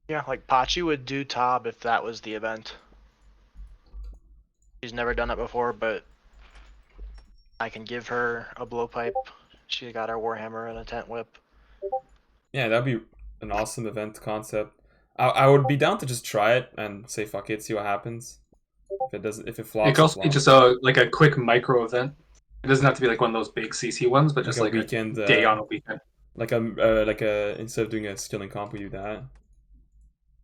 Yeah, like Pachi would do Tob if that was the event. She's never done it before, but I can give her a blowpipe. She got her Warhammer and a tent whip. Yeah, that'd be an awesome event concept. I would be down to just try it and say fuck it, see what happens. If it flops, It could also be just like a quick micro event. It doesn't have to be like one of those big CC ones, but just a like weekend a day on a weekend. Like instead of doing a skill and comp, we do that.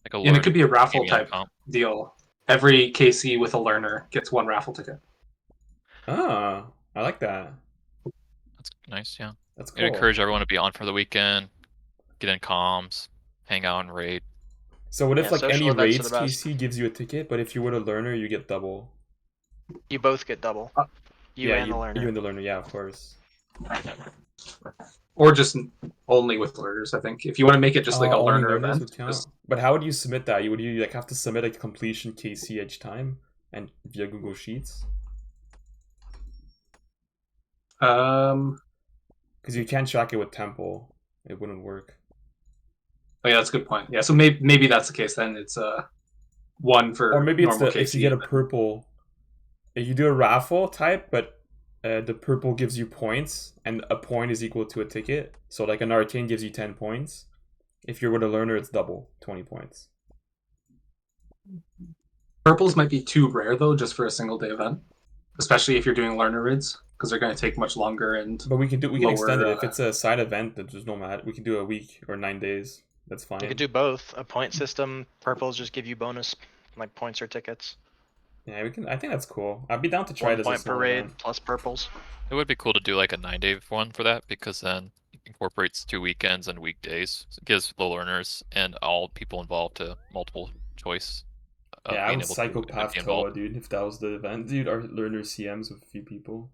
Like a And it could be a raffle premium type comp. deal. Every KC with a learner gets one raffle ticket. Ah, I like that. That's nice, yeah. That's I'd cool. encourage everyone to be on for the weekend, get in comms, hang out and raid. So what if Yeah, like social any events are raids the best. KC gives you a ticket, but if you were a learner, you get double? You both get double. Uh, You and the learner. You and the learner, yeah, of course. Or just only with learners, I think. If you want to make it just like a Only learner learners event. would count. But how would you submit that? Would you like have to submit a completion KC each time and via Google Sheets? Because you can't track it with Temple. It wouldn't work. Oh yeah, that's a good point. Yeah, so maybe that's the case then. It's one for Or maybe it's normal if you KC. get a purple, if you do a raffle type, but the purple gives you points, and a point is equal to a ticket. So like an arcane gives you 10 points. If you're with a learner, it's double, 20 points. Purples might be too rare though, just for a single day event, especially if you're doing learner rids, because they're going to take much longer and. But we can extend it if lower, it's a side event. That there's no matter. We can do a week or 9 days. That's fine. You could do both. A point system. Purples just give you bonus like points or tickets. Yeah, we can. I think that's cool. I'd be down to try 1 this. point per raid plus purples. It would be cool to do like a 9-day one for that, because then it incorporates 2 weekends and weekdays. So it gives the learners and all people involved to multiple choice. Yeah, I being would able to psychopath be Toa, involved. dude. If that was the event, dude, our learner CMs with a few people.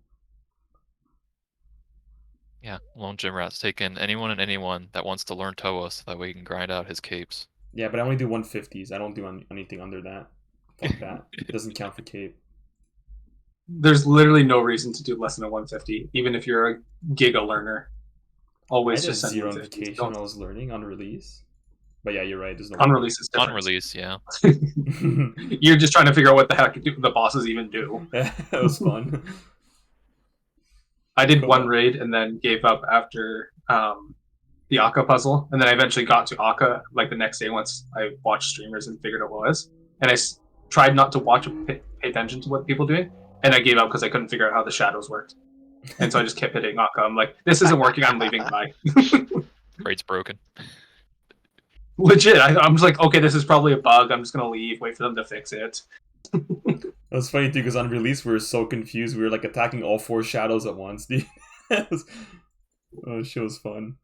Yeah, Lone Gym Rat's taking anyone and anyone that wants to learn Toa so that way he can grind out his capes. Yeah, but I only do 150s. I don't do anything under that. Fuck that. It doesn't count for cape. There's literally no reason to do less than a 150, even if you're a giga learner. Always I did just send 0 150s. notification when I was learning on release. But yeah, you're right. There's no On release is different. On release, yeah. You're just trying to figure out what the heck the bosses even do. That was fun. I did Cool. one raid and then gave up after the Akka puzzle, and then I eventually got to Akka like the next day once I watched streamers and figured out what it was. And I tried not to watch or pay attention to what people are doing, and I gave up because I couldn't figure out how the shadows worked. And so I just kept hitting Akka. I'm like, this isn't working. I'm leaving. Bye. Raid's broken. Legit. I'm just like, okay, this is probably a bug. I'm just gonna leave. Wait for them to fix it. It was funny too, because on release we were so confused. We were like attacking all 4 shadows at once, dude. Shit was fun.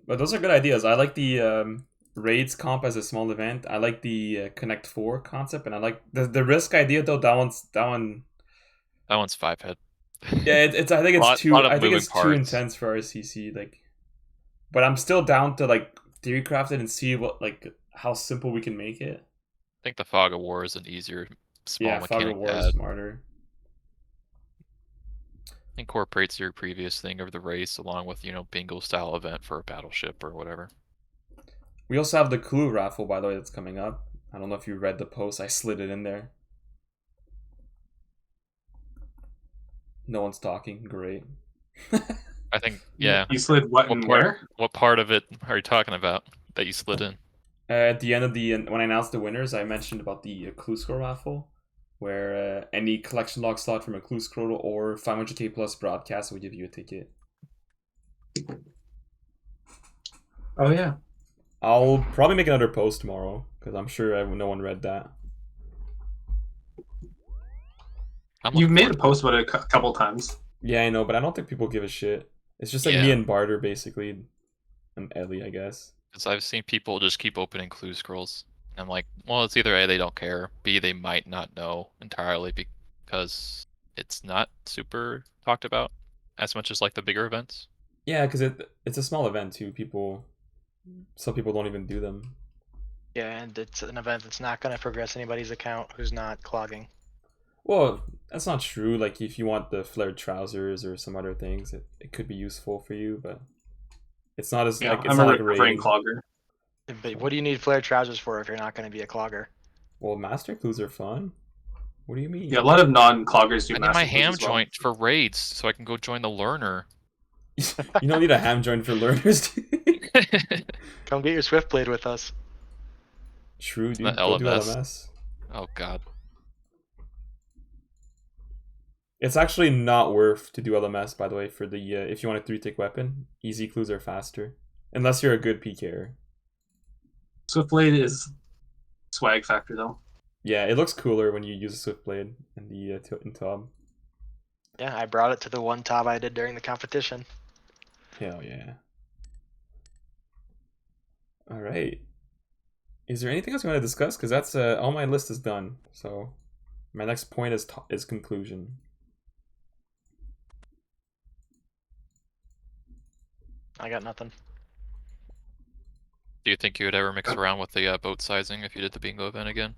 But those are good ideas. I like the raids comp as a small event. I like the Connect 4 concept, and I like the risk idea though. That one's 5 head. Yeah, it's. I think it's lot of I think moving it's too parts. intense for RCC. Like, but I'm still down to like theory craft it and see how simple we can make it. I think the Fog of War is an easier small Fog mechanic of War to is add. smarter. Incorporates your previous thing of the race along with, bingo style event for a battleship or whatever. We also have the Clue raffle, by the way, that's coming up. I don't know if you read the post. I slid it in there. No one's talking. Great. I think, yeah. You slid what and where? What part of it are you talking about that you slid in? At the end of when I announced the winners, I mentioned about the Clue Scroll raffle, where any collection log slot from a Clue Scroll or 500k plus broadcast will give you a ticket. Oh yeah. I'll probably make another post tomorrow because I'm sure no one read that. You've made a post about it a couple times. Yeah, I know, but I don't think people give a shit. It's just like me and Barter basically, and Ellie, I guess. Because I've seen people just keep opening clue scrolls. And I'm like, well, it's either A, they don't care, B, they might not know entirely because it's not super talked about as much as like the bigger events. Yeah, because it's a small event too. Some people don't even do them. Yeah, and it's an event that's not going to progress anybody's account who's not clogging. Well, that's not true. Like, if you want the flared trousers or some other things, it could be useful for you, but it's not as like it's I'm not a like recovering clogger. But what do you need flared trousers for if you're not going to be a clogger? Well, master clues are fun. What do you mean? Yeah, a lot of non-cloggers do I need master my clues ham as well. joint for raids so I can go join the learner. You don't need a ham joint for learners. Come get your Swiftblade with us. True, dude. The Go do LMS. LMS. Oh god. It's actually not worth to do LMS, by the way, for the if you want a 3-tick weapon. Easy clues are faster. Unless you're a good PKer. Swiftblade is swag factor though. Yeah, it looks cooler when you use a Swiftblade in the in Tob. Yeah, I brought it to the one top I did during the competition. Hell yeah. Alright. Is there anything else you want to discuss? Because that's all my list is done. So my next point is conclusion. I got nothing. Do you think you would ever mix around with the boat sizing if you did the bingo event again?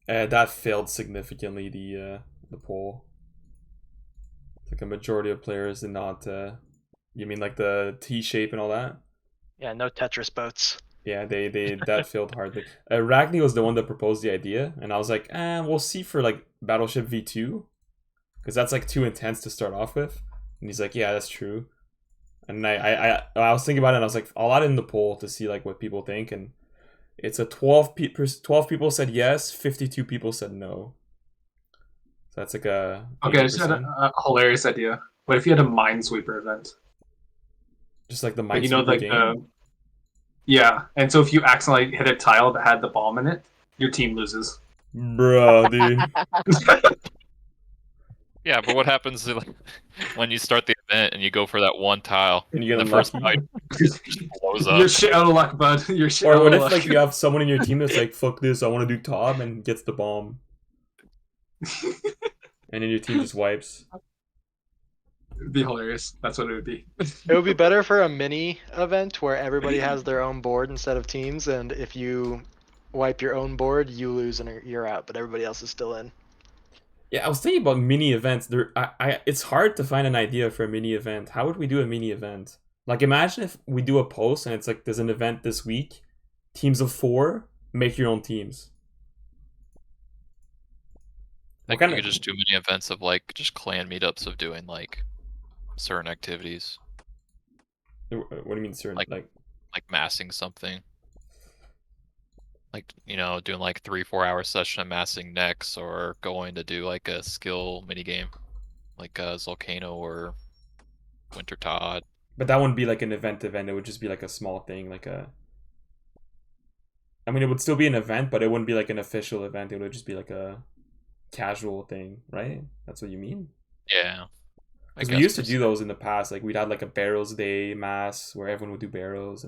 That failed significantly, the poll. Like a majority of players did not. You mean like the T shape and all that? Yeah, no Tetris boats. Yeah, they that failed hardly. Ragni was the one that proposed the idea, and I was like, we'll see for like Battleship V2, because that's like too intense to start off with. And he's like, yeah, that's true. And I was thinking about it, and I was like, I'll add it in the poll to see like what people think, and it's a 12 people said yes, 52 people said no. So that's like a 80%. Okay, I just had a hilarious idea. What if you had a Minesweeper event? Just like the Like, Minesweeper game. Yeah, and so if you accidentally hit a tile that had the bomb in it, your team loses. Bro, dude. Yeah, but what happens when you start the event and you go for that one tile And you get the first unlucky? fight just blows up? You're shit out of luck, bud. You're shit Or out what of if luck. like you have someone in your team that's like, fuck this, I want to do Tob, and gets the bomb, and then your team just wipes. It'd be hilarious. That's what it would be. It would be better for a mini event where everybody has their own board instead of teams, and if you wipe your own board, you lose and you're out, but everybody else is still in. Yeah, I was thinking about mini events. It's hard to find an idea for a mini event. How would we do a mini event? Like, imagine if we do a post and it's like, there's an event this week, teams of 4, make your own teams. I think you could just do mini events of like just clan meetups of doing like certain activities. What do you mean certain? Like massing something. Like, doing like 3-4 hour session of massing next, or going to do like a skill mini game, like Volcano or Winter Todd. But that wouldn't be like an event. It would just be like a small thing, like a. I mean, it would still be an event, but it wouldn't be like an official event. It would just be like a casual thing, right? That's what you mean? Yeah. Because we used to do those in the past. Like, we'd have like a barrels day mass where everyone would do barrels,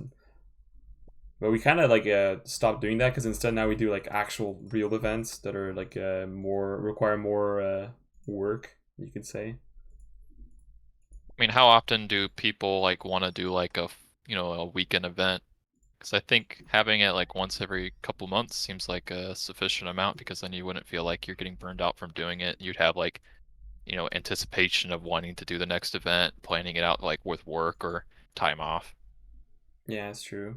but we kind of like stopped doing that, because instead now we do like actual real events that are like require more work, you could say. I mean, how often do people like want to do like a weekend event? Because I think having it like once every couple months seems like a sufficient amount, because then you wouldn't feel like you're getting burned out from doing it. You'd have like anticipation of wanting to do the next event, planning it out like with work or time off. Yeah, it's true.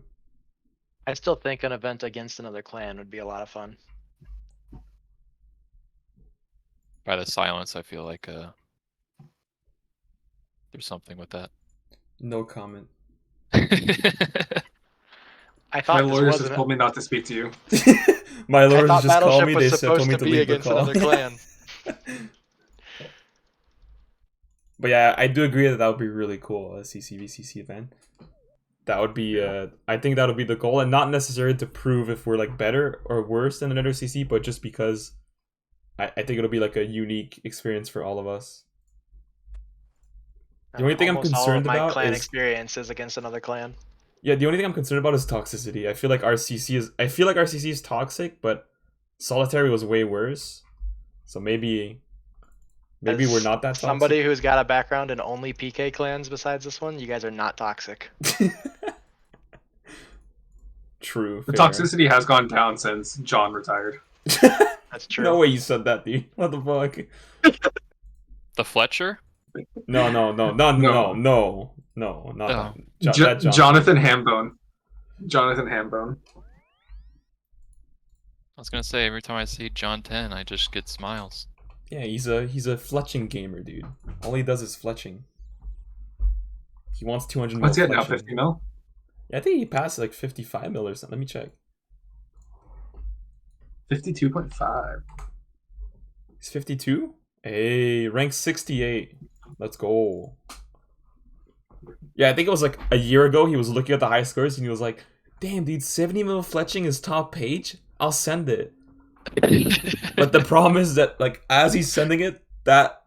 I still think an event against another clan would be a lot of fun. By the silence, I feel like there's something with that. No comment. I thought my lawyers just told me not to speak to you. My lawyers just called Battleship me. was They told supposed me to to be leave the against call. another clan. But yeah, I do agree that would be really cool, a CCVCC event. That would be, I think that would be the goal, and not necessarily to prove if we're like better or worse than another CC, but just because I think it'll be like a unique experience for all of us. The only thing I'm concerned all of my about clan is experience is against another clan. Yeah, the only thing I'm concerned about is toxicity. I feel like our CC is toxic, but solitary was way worse. So maybe we're not that toxic. Somebody who's got a background in only PK clans besides this one, you guys are not toxic. True. The fair. toxicity has gone down since John retired. That's true. No way you said that, dude. What the fuck? The Fletcher? No, not Jonathan Hambone. Jonathan Hambone. I was gonna say, every time I see John 10, I just get smiles. Yeah, he's a fletching gamer, dude. All he does is fletching. He wants 200 mil. What's he at now? fletching. 50 mil? Yeah, I think he passed like 55 mil or something. Let me check. 52.5. He's 52? Hey, rank 68. Let's go. Yeah, I think it was like a year ago he was looking at the high scores and he was like, damn, dude, 70 mil fletching is top page? I'll send it. But the problem is that, like, as he's sending it, that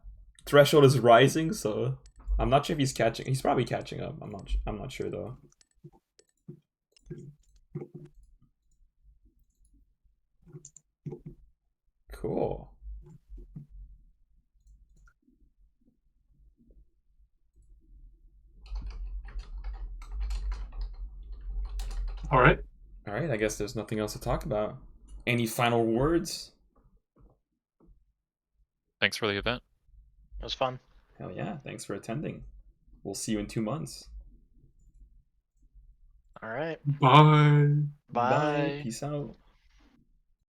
threshold is rising, so I'm not sure if he's catching. He's probably catching up. I'm not sure though. Cool. All right. All right, I guess there's nothing else to talk about. Any final words? Thanks for the event. It was fun. Hell yeah, thanks for attending. We'll see you in 2 months. All right. Bye. Bye. Peace out.